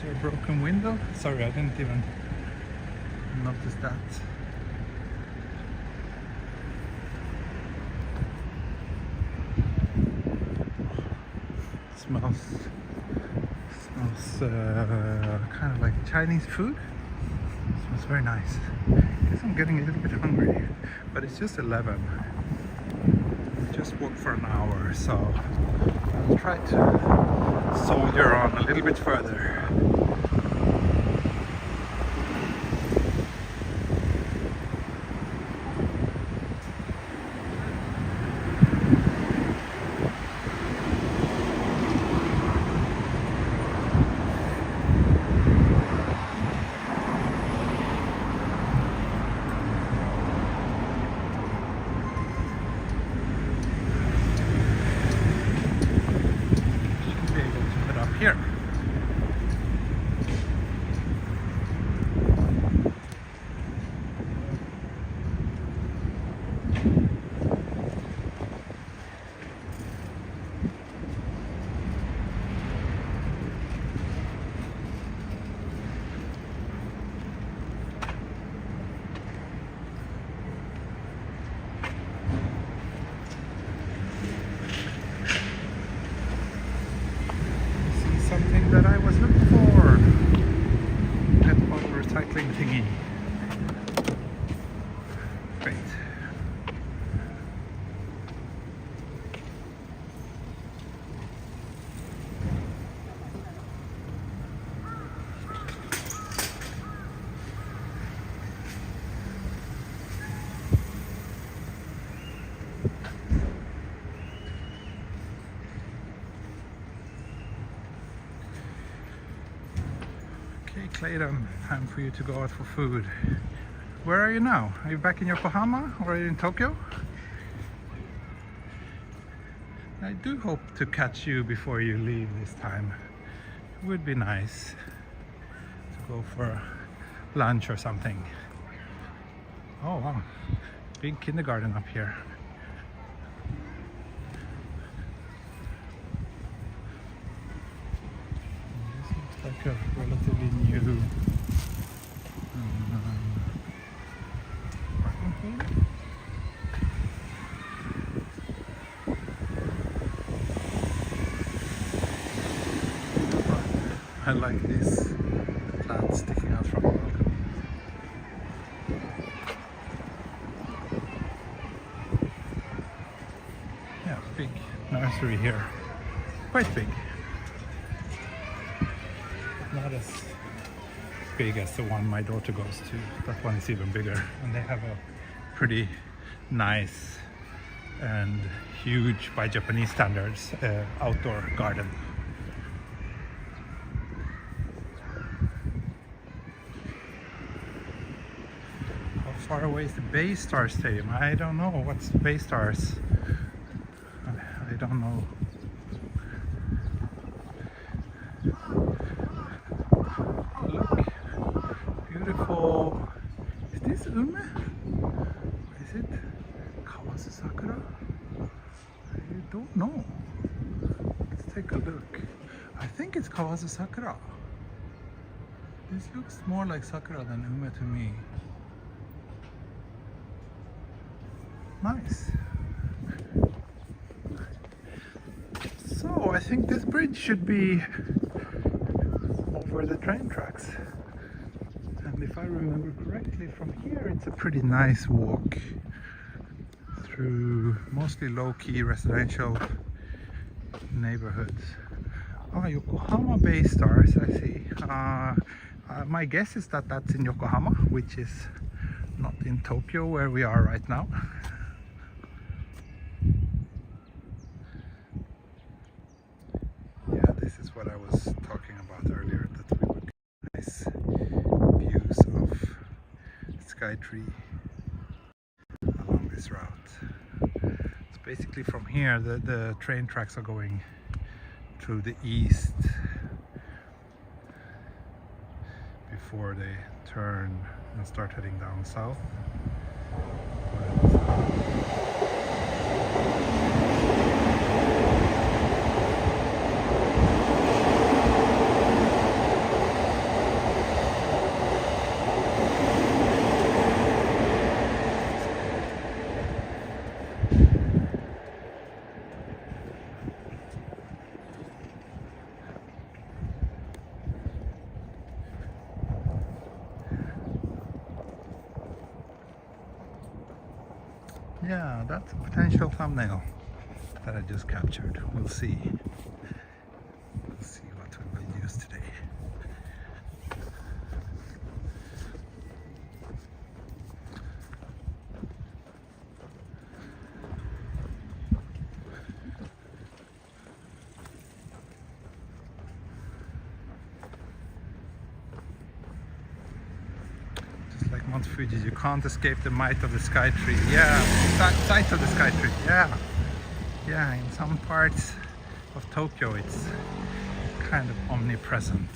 S1: A broken window? Sorry, I didn't even notice that. Smells kind of like Chinese food. Smells very nice. Guess I'm getting a little bit hungry, but it's just 11. I just walked for an hour, so I'll try to soldier on a little bit further. Here. Something that I was looking for. Pet bottle recycling thingy. Great. Okay, Clayton, time for you to go out for food. Where are you now? Are you back in Yokohama or are you in Tokyo? I do hope to catch you before you leave this time. It would be nice to go for lunch or something. Oh wow, big kindergarten up here. This looks like a relatively new parking field. I like this plant sticking out from the balcony. Yeah, big nursery here. Quite big. Not as big as the one my daughter goes to. That one is even bigger. And they have a pretty nice and huge, by Japanese standards, outdoor garden. How far away is the Bay Star Stadium? I don't know. What's Bay Stars? I don't know. Oh, look. Beautiful. Is this Ume? Is it Kawazu Sakura? I don't know. Let's take a look. I think it's Kawazu Sakura. This looks more like Sakura than Ume to me. Nice. So I think this bridge should be over the train tracks. And if I remember correctly, from here it's a pretty nice walk through mostly low-key residential neighborhoods. Oh, Yokohama Bay Stars, I see. My guess is that that's in Yokohama, which is not in Tokyo where we are right now. Yeah, this is what I was talking about earlier, that we would get nice views of Skytree along this route. So basically from here the train tracks are going to the east before they turn and start heading down south. Yeah, that's a potential thumbnail that I just captured. We'll see. We'll see what we will use today. Like Mount Fuji, you can't escape the might of the Skytree. Yeah, sight of the Skytree. Yeah, in some parts of Tokyo it's kind of omnipresent.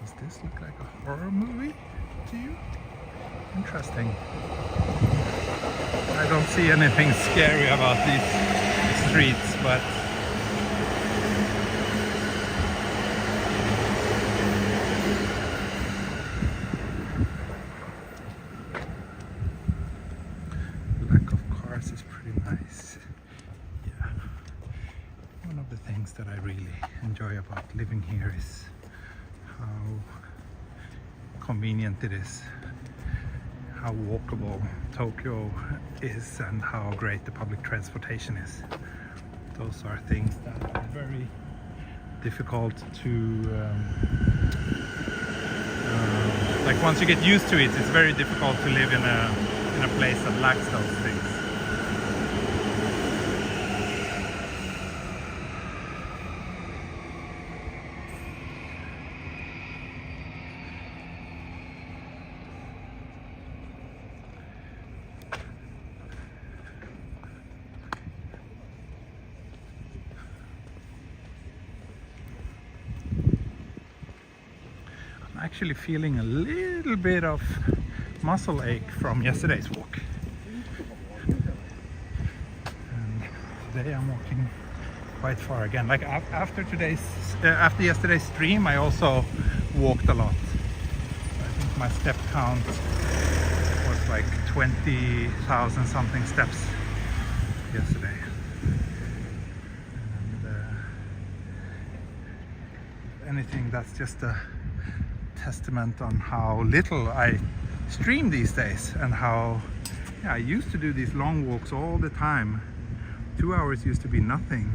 S1: Does this look like a horror movie to you? Interesting. I don't see anything scary about these streets, but the lack of cars is pretty nice. Yeah. One of the things that I really enjoy about living here is how convenient it is, how walkable Tokyo is, and how great the public transportation is. Those are things that are very difficult to like once you get used to it, it's very difficult to live in a place that lacks those things. actually feeling a little bit of muscle ache from yesterday's walk. And today I'm walking quite far again. Like after yesterday's stream, I also walked a lot. I think my step count was like 20,000 something steps yesterday. And if anything, that's just a testament on how little I stream these days, and how I used to do these long walks all the time. 2 hours used to be nothing,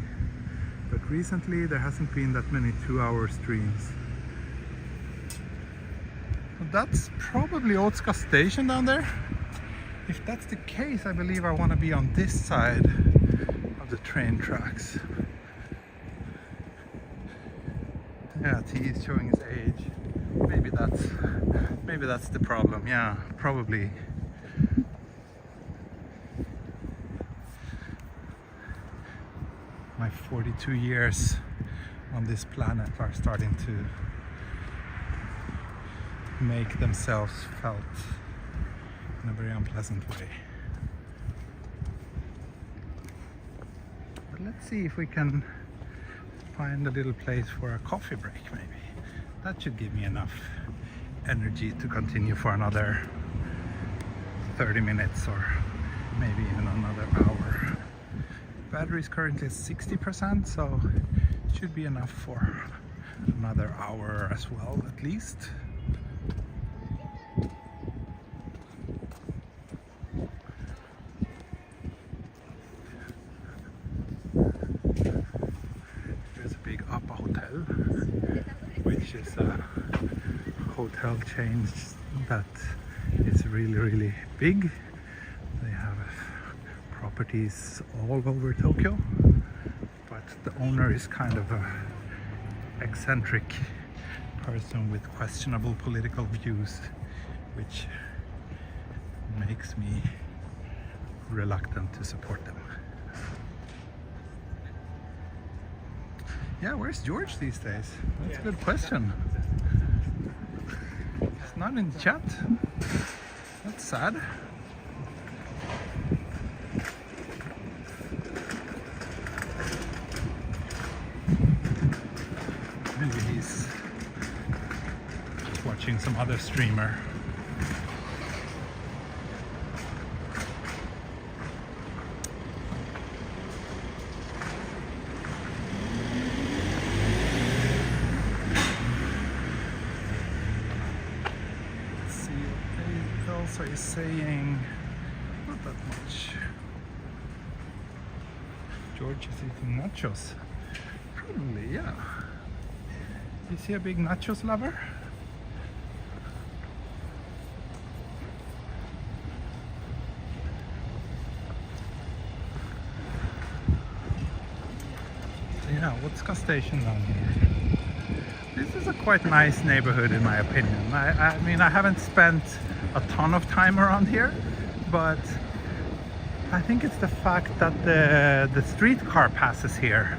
S1: but recently there hasn't been that many 2-hour streams. But that's probably Otsuka station down there. If that's the case, I believe I want to be on this side of the train tracks. Yeah, T is showing his age. Maybe that's the problem. Yeah, probably. My 42 years on this planet are starting to make themselves felt in a very unpleasant way. But let's see if we can find a little place for a coffee break, maybe. That should give me enough energy to continue for another 30 minutes or maybe even another hour. Battery is currently at 60%, so it should be enough for another hour as well, at least. There's a big Appa Hotel, which is a hotel chain that is really big. They have properties all over Tokyo, but the owner is kind of a eccentric person with questionable political views, which makes me reluctant to support them. Yeah, where's George these days? That's a good question. He's not in chat. That's sad. Maybe he's just watching some other streamer. So he's saying not that much. George is eating nachos. Probably, yeah. Is he a big nachos lover? Yeah, Otsuka station down here. This is a quite nice neighborhood in my opinion. I mean, I haven't spent a ton of time around here, but I think it's the fact that the streetcar passes here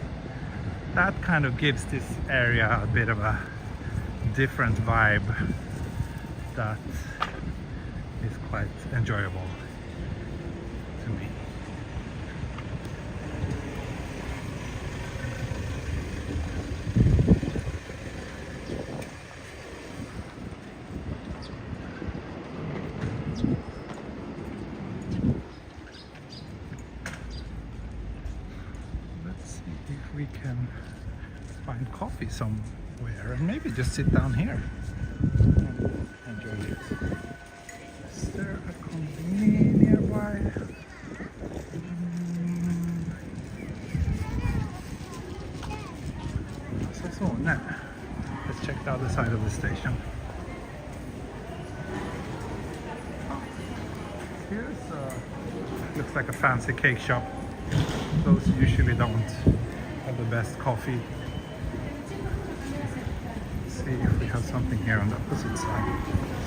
S1: that kind of gives this area a bit of a different vibe that is quite enjoyable to me. We can find coffee somewhere and maybe just sit down here and enjoy it. Is there a convenience nearby? So, no. Let's check the other side of the station. Here's looks like a fancy cake shop. Those usually don't have the best coffee. Let's see if we have something here on the opposite side.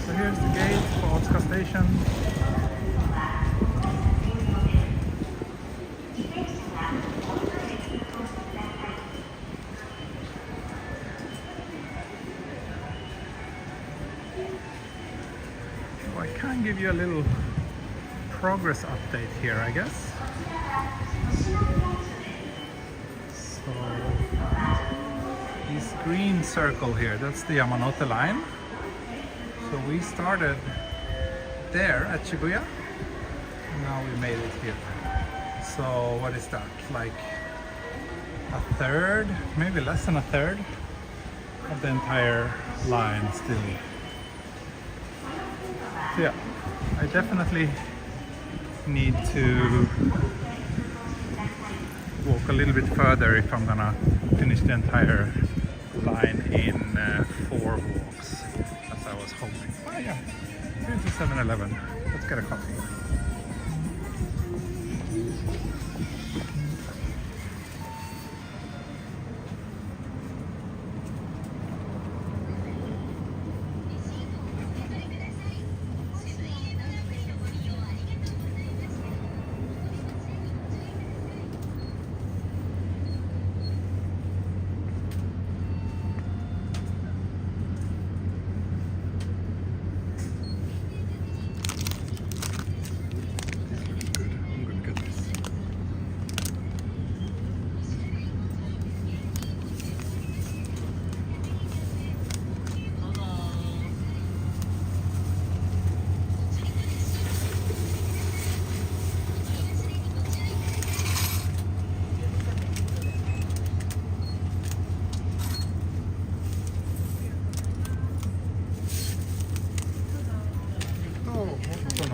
S1: So here's the gate for Otsuka station. can give you a little progress update here, I guess. So this green circle here, that's the Yamanote line. So we started there at Shibuya, and now we made it here. So what is that? Like a third, maybe less than a third of the entire line still. So yeah, I definitely need to walk a little bit further if I'm gonna finish the entire line in 4 walks, as I was hoping. Oh yeah, here's the 7-Eleven. Let's get a coffee.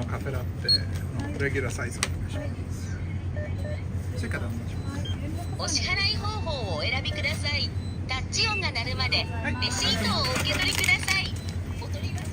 S1: Cafe latte のレギュラーサイズお願いします。追加でお願いします。
S2: お支払い方法をお選びください。タッチ音が鳴るまでレシートをお受け取りください。お取ります。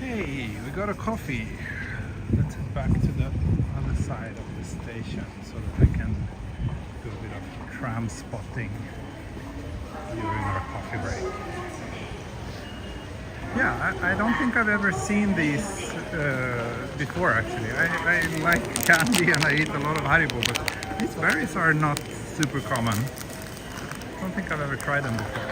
S1: Hey, we got a coffee. Let's head back to the other side of the station so that I can do a bit of tram spotting during our coffee break. Yeah, I don't think I've ever seen these before actually. I like candy and I eat a lot of Haribo, but these berries are not super common. I don't think I've ever tried them before.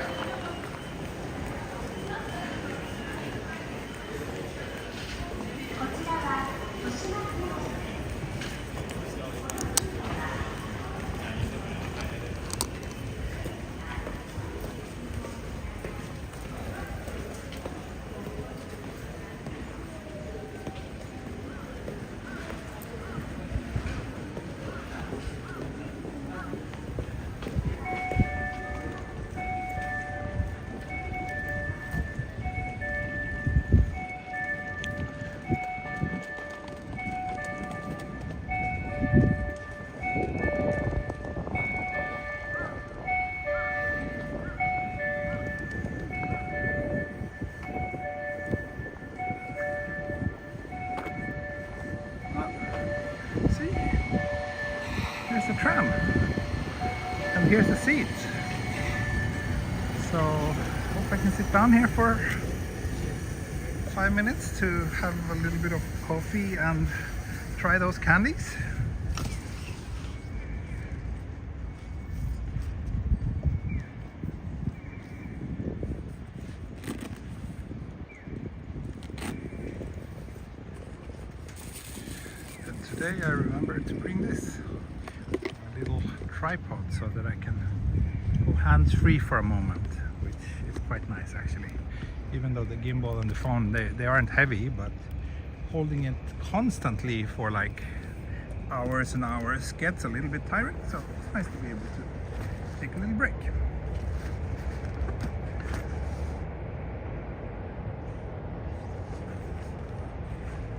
S1: The tram, and here's the seat, so hope I can sit down here for 5 minutes to have a little bit of coffee and try those candies. And today I remembered to bring this little tripod so that I can go hands-free for a moment, which is quite nice actually. Even though the gimbal and the phone, they aren't heavy, but holding it constantly for like hours and hours gets a little bit tiring, so it's nice to be able to take a little break.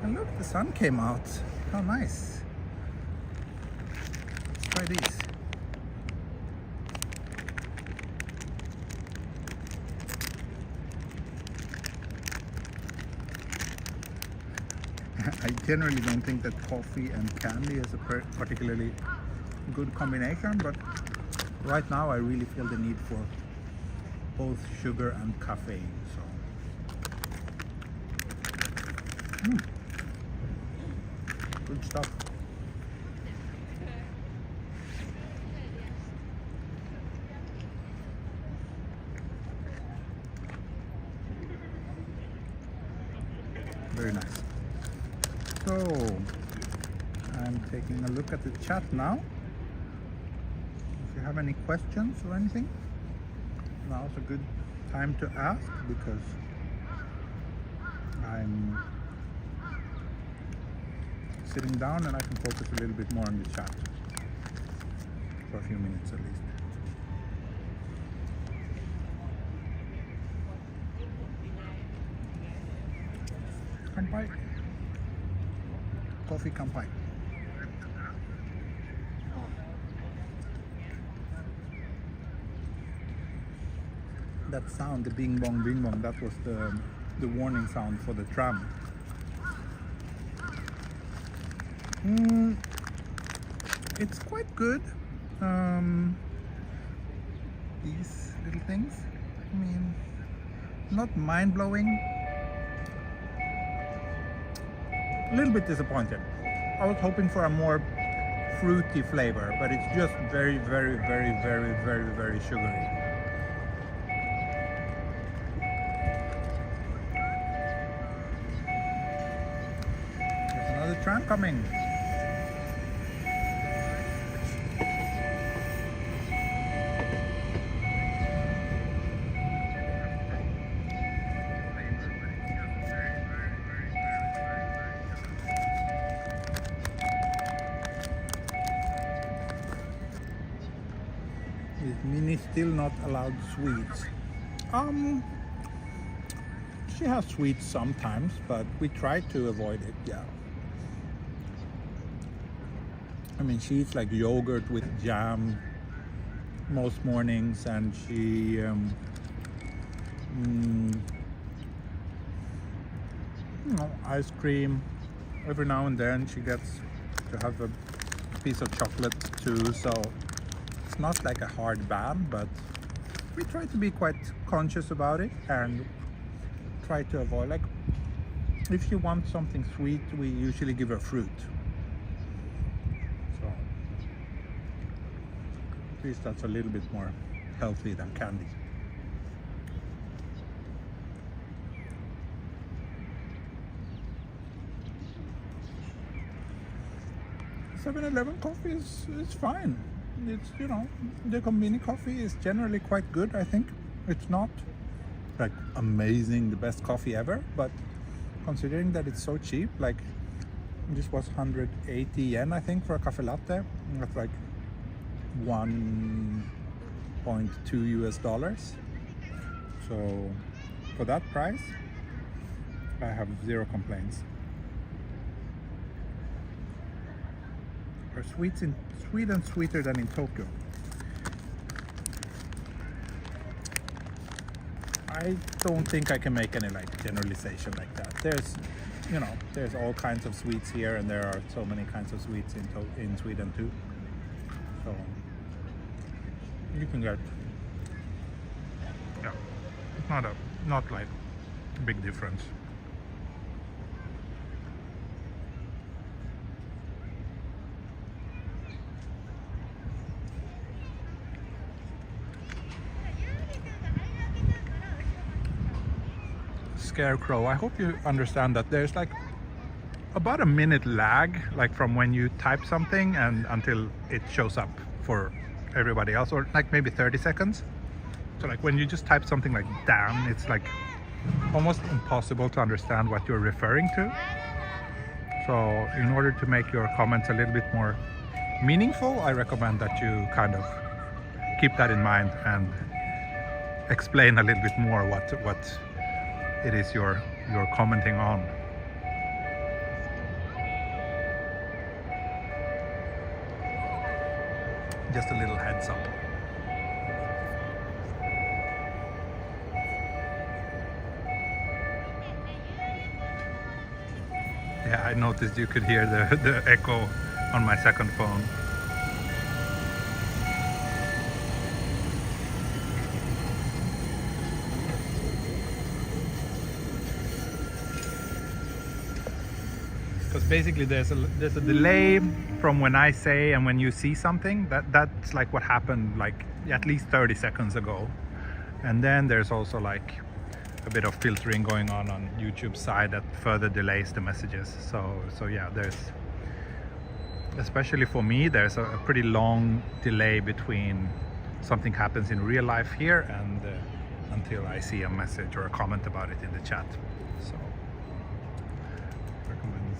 S1: And look, the sun came out. How nice. Let's try these. I generally don't think that coffee and candy is a particularly good combination, but right now I really feel the need for both sugar and caffeine. So, good stuff. Very nice. So, I'm taking a look at the chat now. If you have any questions or anything, now's a good time to ask, because I'm sitting down and I can focus a little bit more on the chat for a few minutes at least. Kanpai. Coffee kanpai. That sound, the bing bong, that was the warning sound for the tram. It's quite good. These little things, I mean, not mind-blowing. A little bit disappointed. I was hoping for a more fruity flavor, but it's just very, very, very, very, very, very sugary. There's another tram coming. Is Minnie still not allowed sweets? She has sweets sometimes, but we try to avoid it, yeah. I mean, she eats like yogurt with jam most mornings, and she you know, ice cream. Every now and then she gets to have a piece of chocolate too, so it's not like a hard ban, but we try to be quite conscious about it and try to avoid, like, if she wants something sweet, we usually give her fruit. So at least that's a little bit more healthy than candy. 7-Eleven coffee is fine. It's, you know, the convenience coffee is generally quite good, I think. It's not like amazing, the best coffee ever, but considering that it's so cheap, like this was 180 yen, I think, for a cafe latte. That's like $1.2 US. So for that price, I have zero complaints. Are sweets in Sweden sweeter than in Tokyo? I don't think I can make any like generalization like that. There's, you know, there's all kinds of sweets here, and there are so many kinds of sweets in Sweden too. So you can get, yeah, not like a big difference. scarecrow, I hope you understand that there's like about a minute lag, like from when you type something and until it shows up for everybody else, or like maybe 30 seconds. So like when you just type something like damn, it's like almost impossible to understand what you're referring to. So in order to make your comments a little bit more meaningful, I recommend that you kind of keep that in mind and explain a little bit more what it is you're commenting on. Just a little heads up. Yeah, I noticed you could hear the echo on my second phone. Because basically there's a delay from when I say and when you see something. That's like what happened like at least 30 seconds ago. And then there's also like a bit of filtering going on YouTube's side that further delays the messages. So yeah, there's, especially for me, there's a pretty long delay between something happens in real life here and until I see a message or a comment about it in the chat. So recommend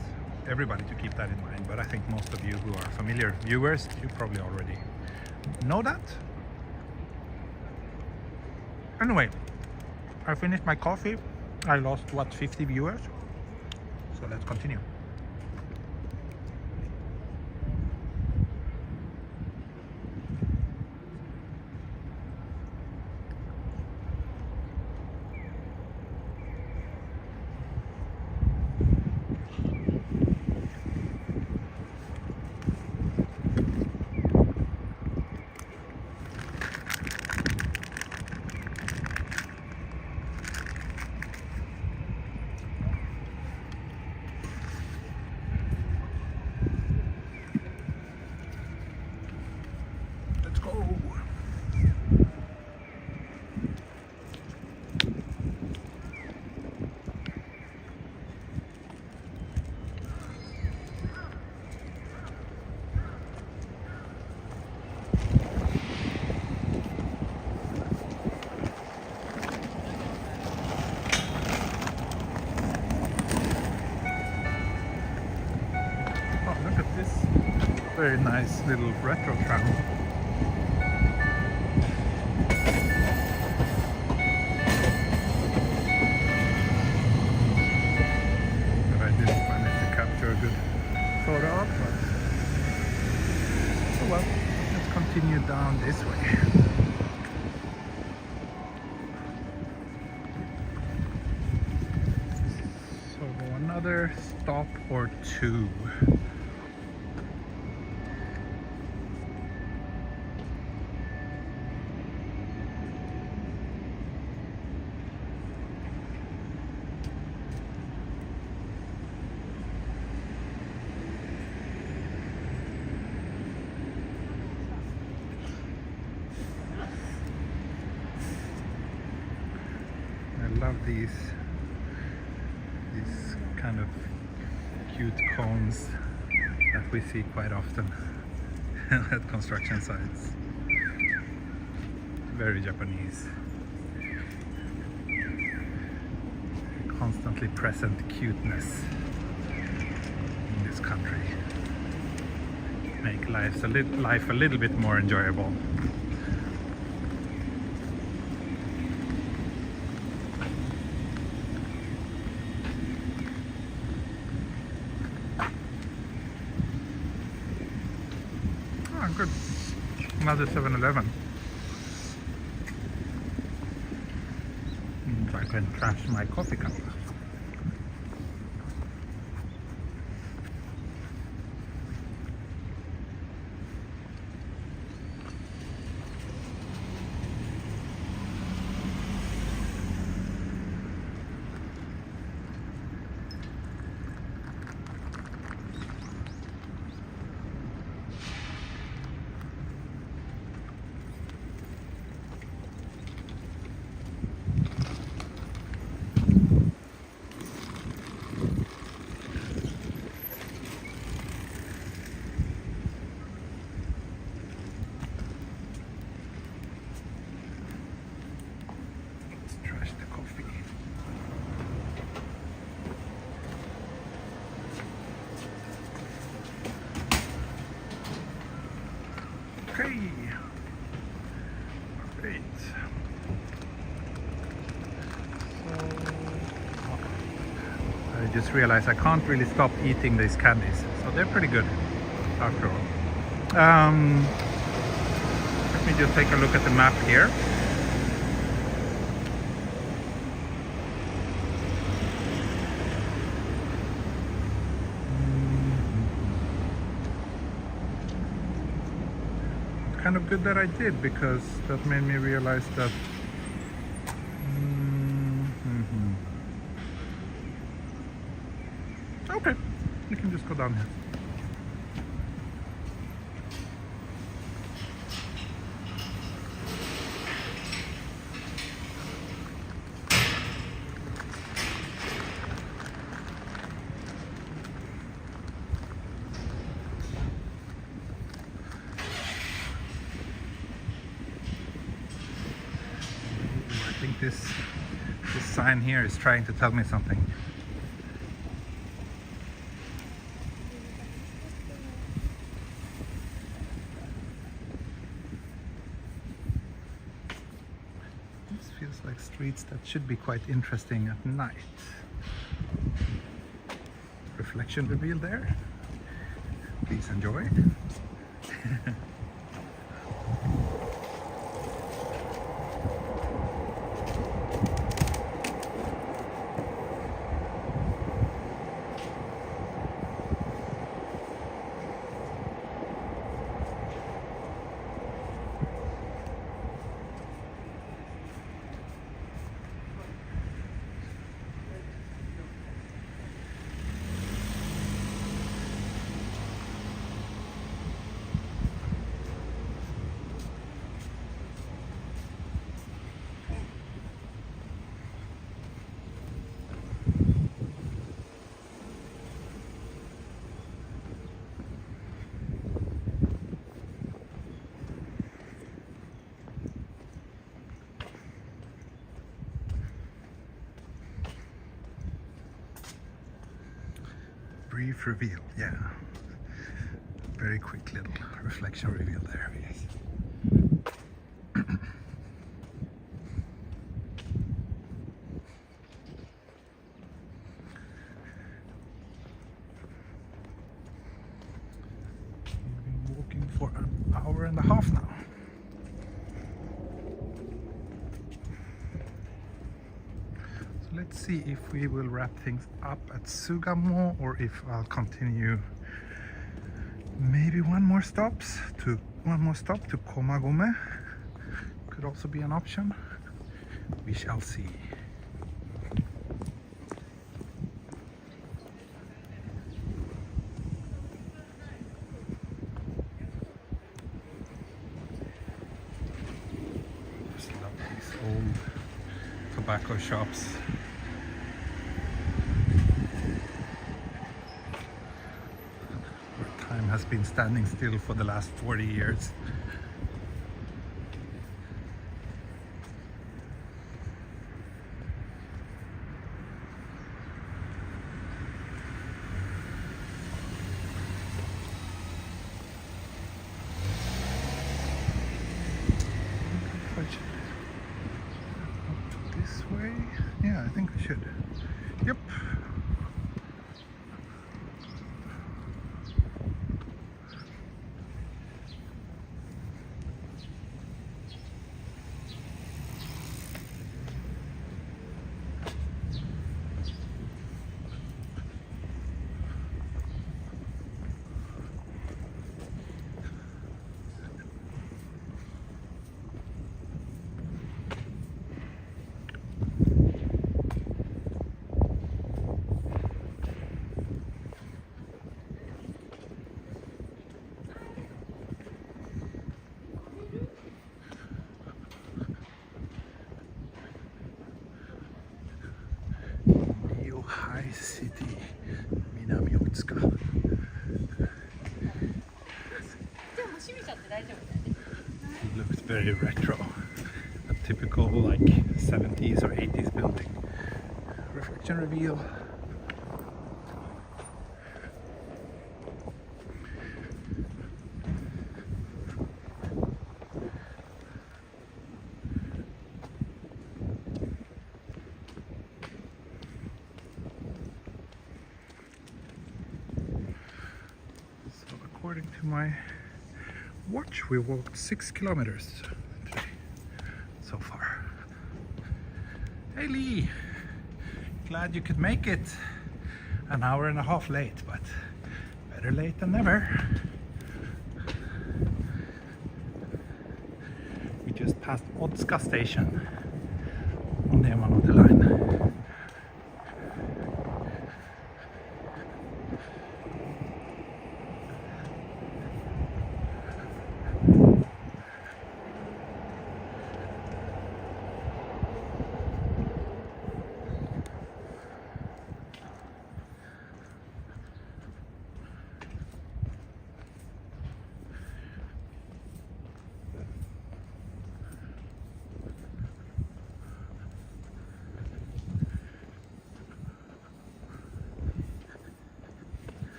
S1: everybody to keep that in mind, but I think most of you who are familiar viewers, you probably already know that. Anyway, I finished my coffee. I lost, what, 50 viewers? So let's continue. Very nice little retro tram. That I didn't manage to capture a good photo of, but oh well, let's continue down this way. So another stop or two. I love these kind of cute cones that we see quite often at construction sites. Very Japanese. Constantly present cuteness in this country. Make life a little bit more enjoyable. Good. Another 7-Eleven. So I can trash my coffee cup. Okay. Great. I just realized I can't really stop eating these candies, so they're pretty good after all. Let me just take a look at the map here. Kind of good that I did, because that made me realize that okay, you can just go down here. I think this sign here is trying to tell me something. This feels like streets that should be quite interesting at night. Reflection reveal there. Please enjoy. Brief reveal, yeah. Very quick little reflection reveal there, I guess. We've been walking for an hour and a half now. Let's see if we will wrap things up at Sugamo, or if I'll continue maybe one more stop to Komagome. Could also be an option. We shall see. Just love these old tobacco shops. Has been standing still for the last 40 years. This way? Yeah, I think we should. Yep. High City, Otsuka. It looks very retro, a typical like 70s or 80s building. Reflection reveal. according to my watch, we walked 6 kilometers today so far. Hey Lee, glad you could make it. An hour and a half late, but better late than never. We just passed Otsuka station on the Yamanote line.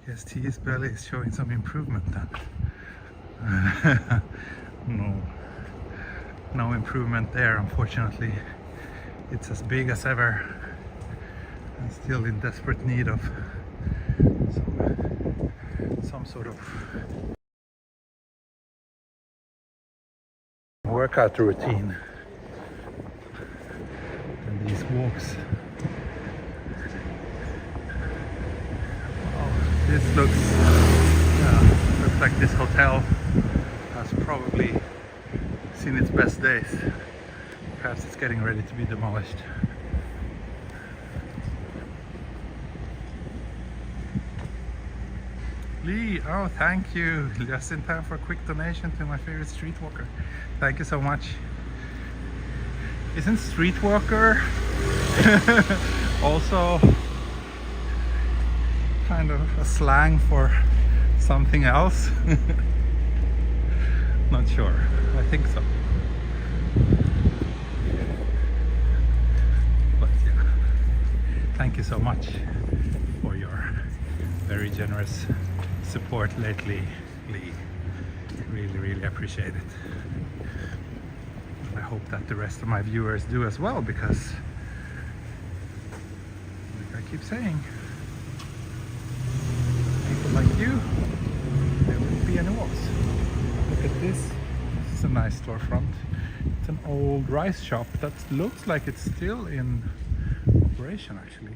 S1: I guess T's belly is showing some improvement then. No improvement there, unfortunately. It's as big as ever and still in desperate need of some sort of workout routine. And these walks. This looks like this hotel has probably seen its best days. Perhaps it's getting ready to be demolished. Lee, oh thank you. Just in time for a quick donation to my favorite streetwalker. Thank you so much. Isn't streetwalker also kind of a slang for something else? Not sure. I think so. But yeah, thank you so much for your very generous support lately, Lee. Really appreciate it. And I hope that the rest of my viewers do as well, because like I keep saying, like you, there wouldn't be any walls. Look at this. This is a nice storefront. It's an old rice shop that looks like it's still in operation actually.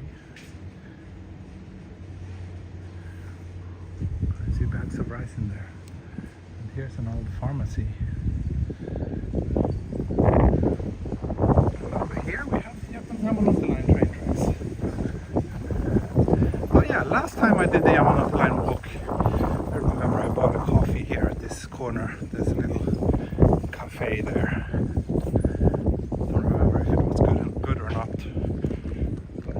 S1: I see bags of rice in there. And here's an old pharmacy. And over here we have the Yamanote line train tracks. Oh yeah, last time I did the Yamanote line walk, I remember I bought a coffee here at this corner. There's a little cafe there. Don't remember if it was good or not, but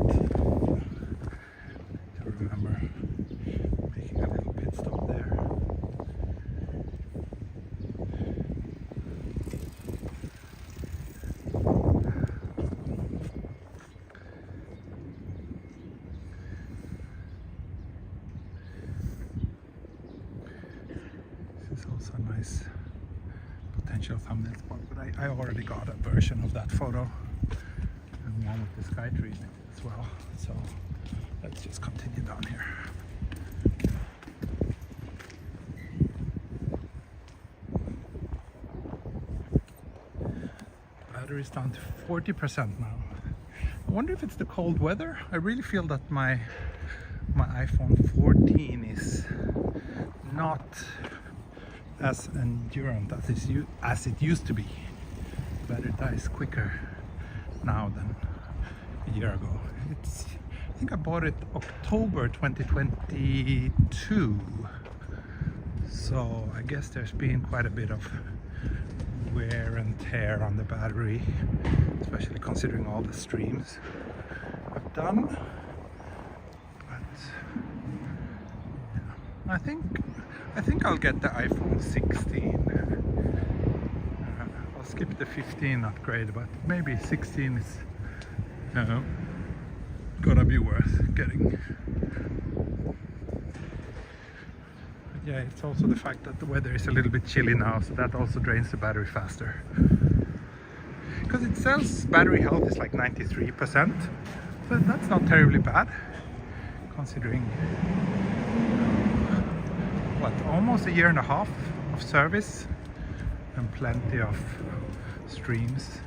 S1: I remember making a little pit stop there. Also a nice potential thumbnail spot, but I already got a version of that photo and one with the sky tree in it as well, so let's just continue down here. Battery's down to 40% now. I wonder if it's the cold weather. I really feel that my iPhone 14 is not as endurant as it used to be. The battery dies quicker now than a year ago. I think I bought it October 2022, so I guess there's been quite a bit of wear and tear on the battery, especially considering all the streams I've done. But yeah, I think I'll get the iPhone 16. I'll skip the 15 upgrade, but maybe 16 is gonna be worth getting. But yeah, it's also the fact that the weather is a little bit chilly now, so that also drains the battery faster. Because it says battery health is like 93%, so that's not terribly bad, considering but almost a year and a half of service and plenty of streams.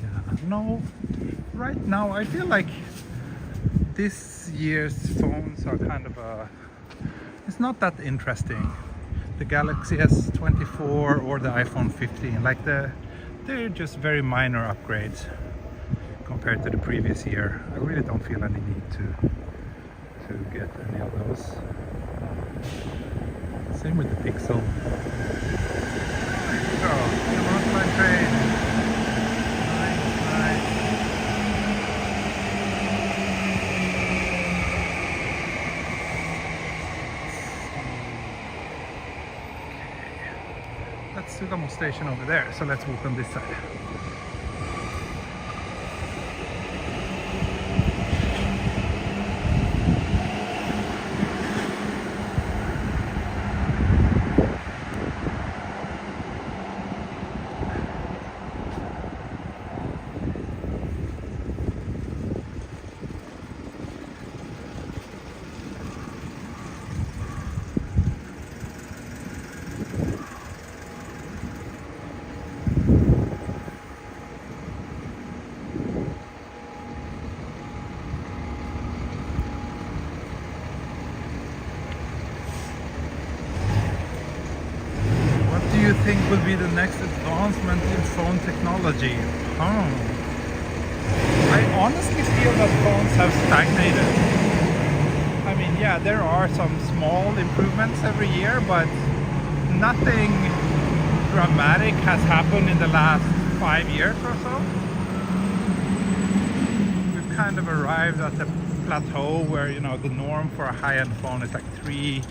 S1: Yeah, no, right now I feel like this year's phones are kind of it's not that interesting. The Galaxy S24 or the iPhone 15, like they're just very minor upgrades compared to the previous year. I really don't feel any need to get any of those. Same with the Pixel. Oh, Yamanote line train. Nice. That's Sugamo station over there, so let's walk on this side. Think will be the next advancement in phone technology? I honestly feel that phones have stagnated. I mean, yeah, there are some small improvements every year, but nothing dramatic has happened in the last 5 years or so. We've kind of arrived at the plateau where, you know, the norm for a high-end phone is like three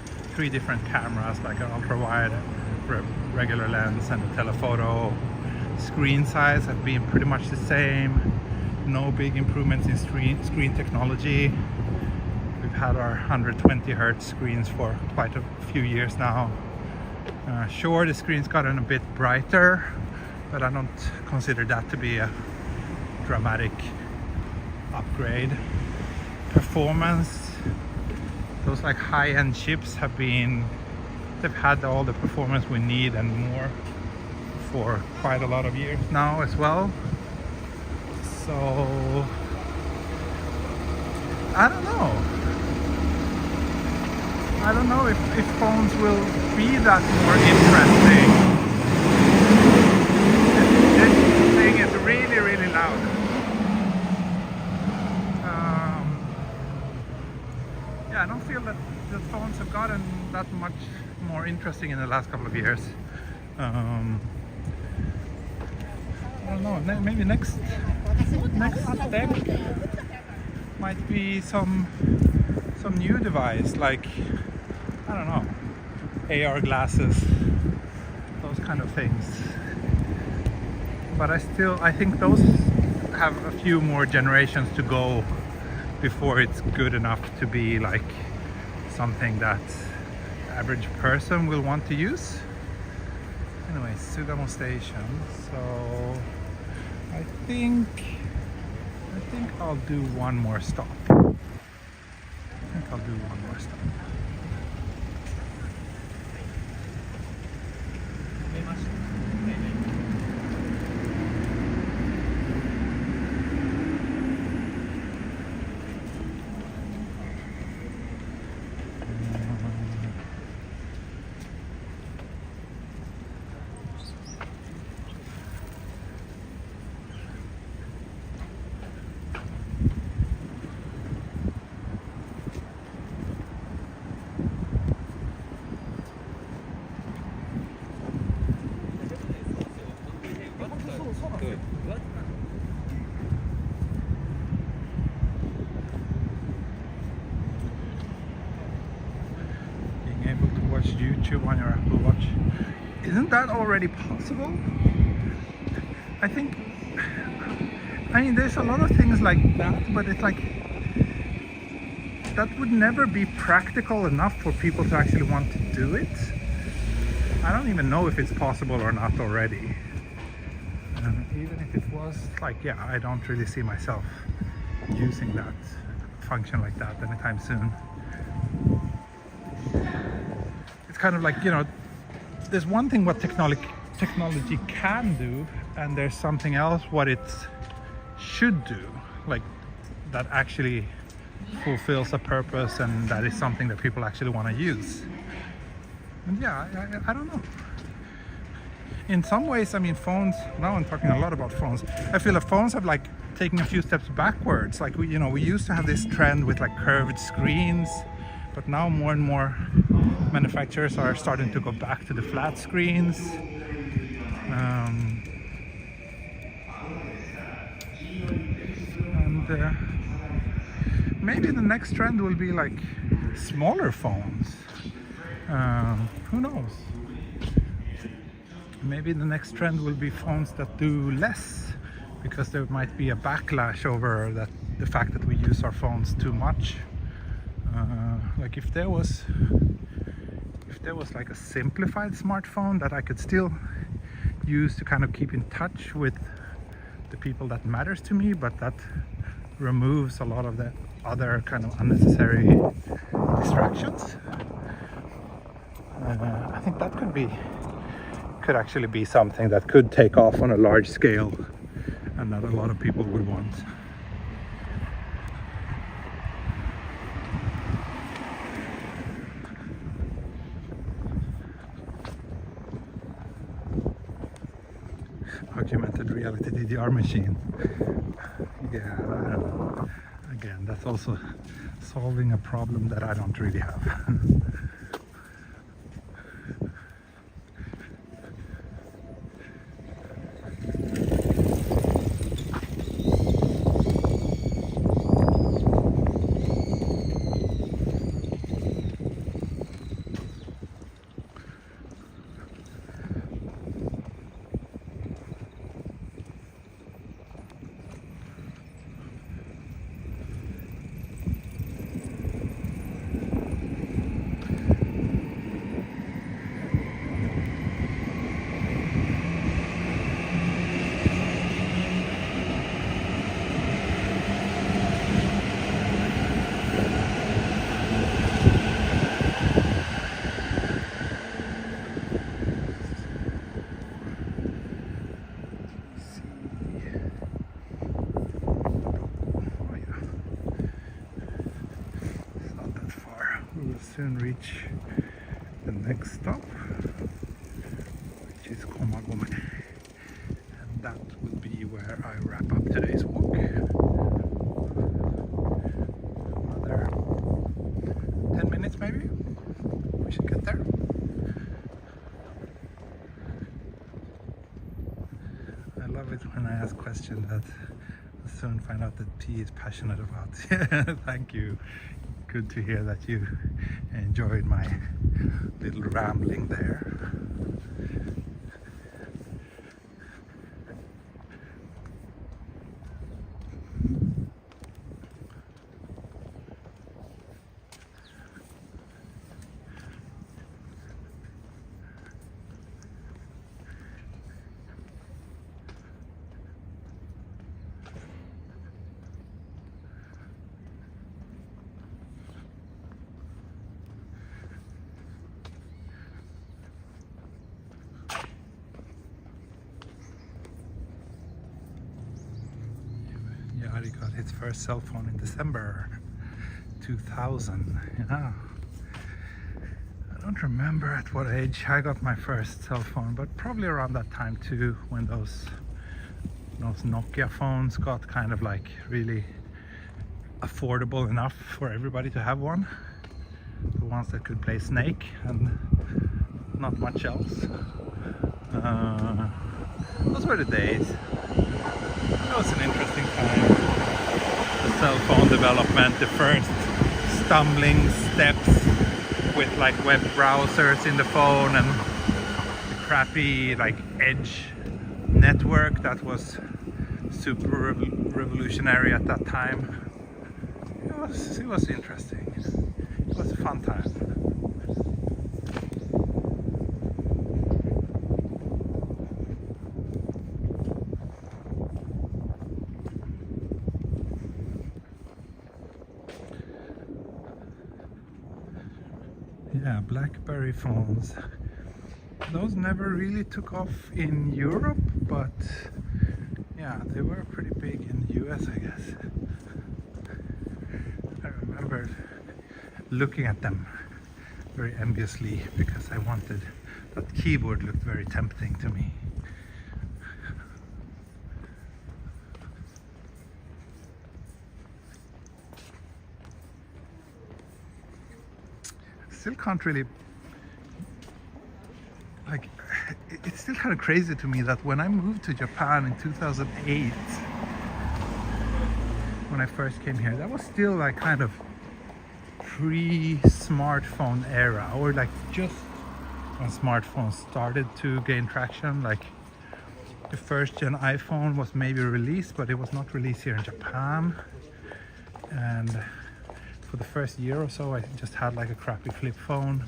S1: different cameras, like an ultra-wide, regular lens, and a telephoto. Screen size have been pretty much the same. No big improvements in screen technology. We've had our 120 Hz screens for quite a few years now. Sure, the screen's gotten a bit brighter, but I don't consider that to be a dramatic upgrade. Performance, those like high-end chips have been, they've had all the performance we need and more for quite a lot of years now as well. So I don't know if phones will be that more interesting. This thing is really loud. Yeah, I don't feel that the phones have gotten that much more interesting in the last couple of years. I don't know, maybe next step might be some new device, like, I don't know, AR glasses, those kind of things. But I think those have a few more generations to go before it's good enough to be like something that the average person will want to use. Anyway, Sugamo station. So I think I'll do one more stop. YouTube on your Apple Watch. Isn't that already possible? I mean, there's a lot of things like that, but it's like that would never be practical enough for people to actually want to do it. I don't even know if it's possible or not already. Even if it was like, yeah, I don't really see myself using that function like that anytime soon. It's kind of like, you know, there's one thing what technology can do, and there's something else what it should do, like that actually fulfills a purpose, and that is something that people actually want to use. And yeah, I don't know. In some ways, I mean, phones, now I'm talking a lot about phones, I feel that phones have like taken a few steps backwards. Like we used to have this trend with like curved screens, but now more and more manufacturers are starting to go back to the flat screens. Maybe the next trend will be like smaller phones. Who knows? Maybe the next trend will be phones that do less, because there might be a backlash over that, the fact that we use our phones too much. Like if there was like a simplified smartphone that I could still use to kind of keep in touch with the people that matters to me, but that removes a lot of the other kind of unnecessary distractions. I think that could actually be something that could take off on a large scale, and that a lot of people would want. Augmented reality DDR machine. Yeah, I don't know. Again, that's also solving a problem that I don't really have. Soon reach the next stop, which is Komagome, and that will be where I wrap up today's walk. Another 10 minutes maybe, we should get there. I love it when I ask questions that I soon find out that P is passionate about. Thank you. Good to hear that you enjoyed my little rambling there. He got his first cell phone in December 2000. Yeah, I don't remember at what age I got my first cell phone, but probably around that time too, when those Nokia phones got kind of like really affordable enough for everybody to have one. The ones that could play Snake and not much else. Those were the days. That was an interesting time. The cell phone development, the first stumbling steps with like web browsers in the phone, and the crappy like Edge network that was super revolutionary at that time. It was interesting. It was a fun time. Yeah, BlackBerry phones. Those never really took off in Europe, but yeah, they were pretty big in the US, I guess. I remember looking at them very enviously because I wanted that keyboard, looked very tempting to me. Still can't really, like, it's still kind of crazy to me that when I moved to Japan in 2008, when I first came here, that was still like kind of pre-smartphone era, or like just when smartphones started to gain traction. Like the first gen iPhone was maybe released, but it was not released here in Japan. And for the first year or so, I just had like a crappy flip phone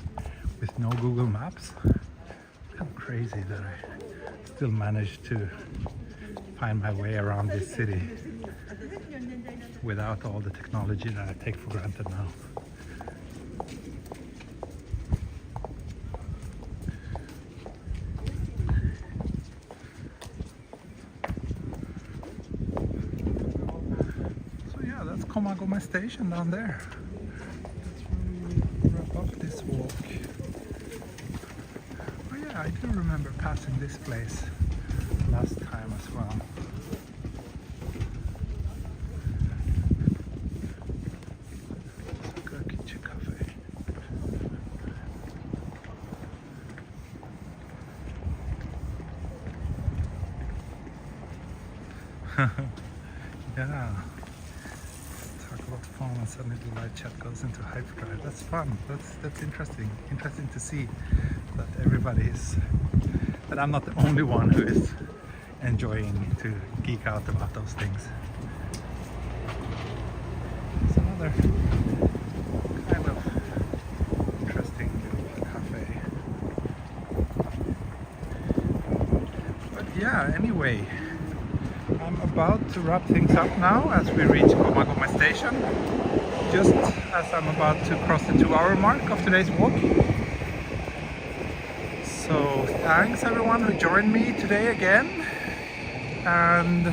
S1: with no Google Maps. It's kind of crazy that I still managed to find my way around this city without all the technology that I take for granted now. Komagome station down there. Let's wrap up this walk. Oh yeah, I do remember passing this place last time as well. Otsuka Kitchen Cafe. Yeah. Phone and suddenly the live chat goes into hyperdrive. That's fun. That's interesting. Interesting to see that everybody is, that I'm not the only one who is enjoying to geek out about those things. It's another kind of interesting little cafe. But yeah, anyway, I'm about to wrap things up now as we reach Komagome station, just as I'm about to cross the 2-hour mark of today's walk. So thanks everyone who joined me today again. And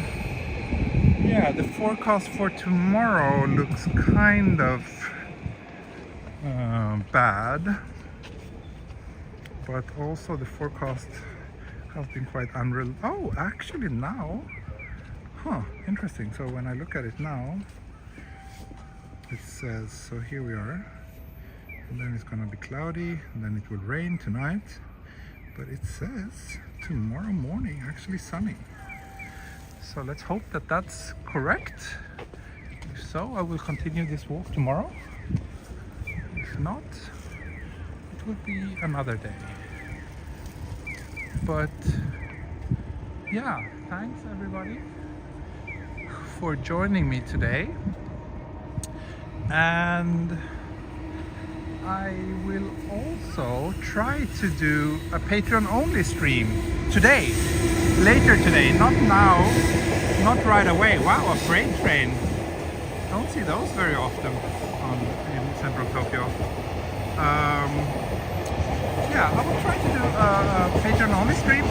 S1: yeah, the forecast for tomorrow looks kind of bad, but also the forecast has been quite unreal. Oh, actually now, interesting. So when I look at it now, it says, so here we are, and then it's gonna be cloudy, and then it will rain tonight, but it says tomorrow morning actually sunny. So let's hope that that's correct. If so, I will continue this walk tomorrow. If not, it will be another day. But yeah, thanks everybody for joining me today, and I will also try to do a Patreon only stream today, later today, not now, not right away. Wow, a freight train. Don't see those very often in central Tokyo. Yeah, I will try to do a Patreon only stream,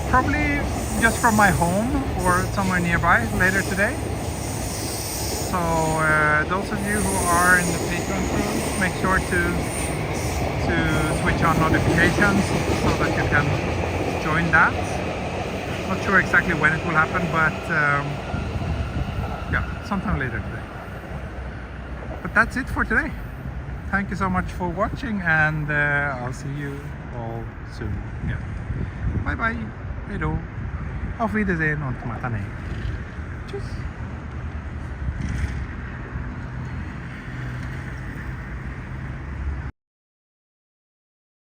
S1: probably just from my home or somewhere nearby later today. So those of you who are in the Patreon crew, make sure to switch on notifications so that you can join that. Not sure exactly when it will happen, but yeah, sometime later today. But that's it for today. Thank you so much for watching, and I'll see you all soon. Yeah. Bye bye. Hej då. Auf Wiedersehen und mata ne. Tschüss.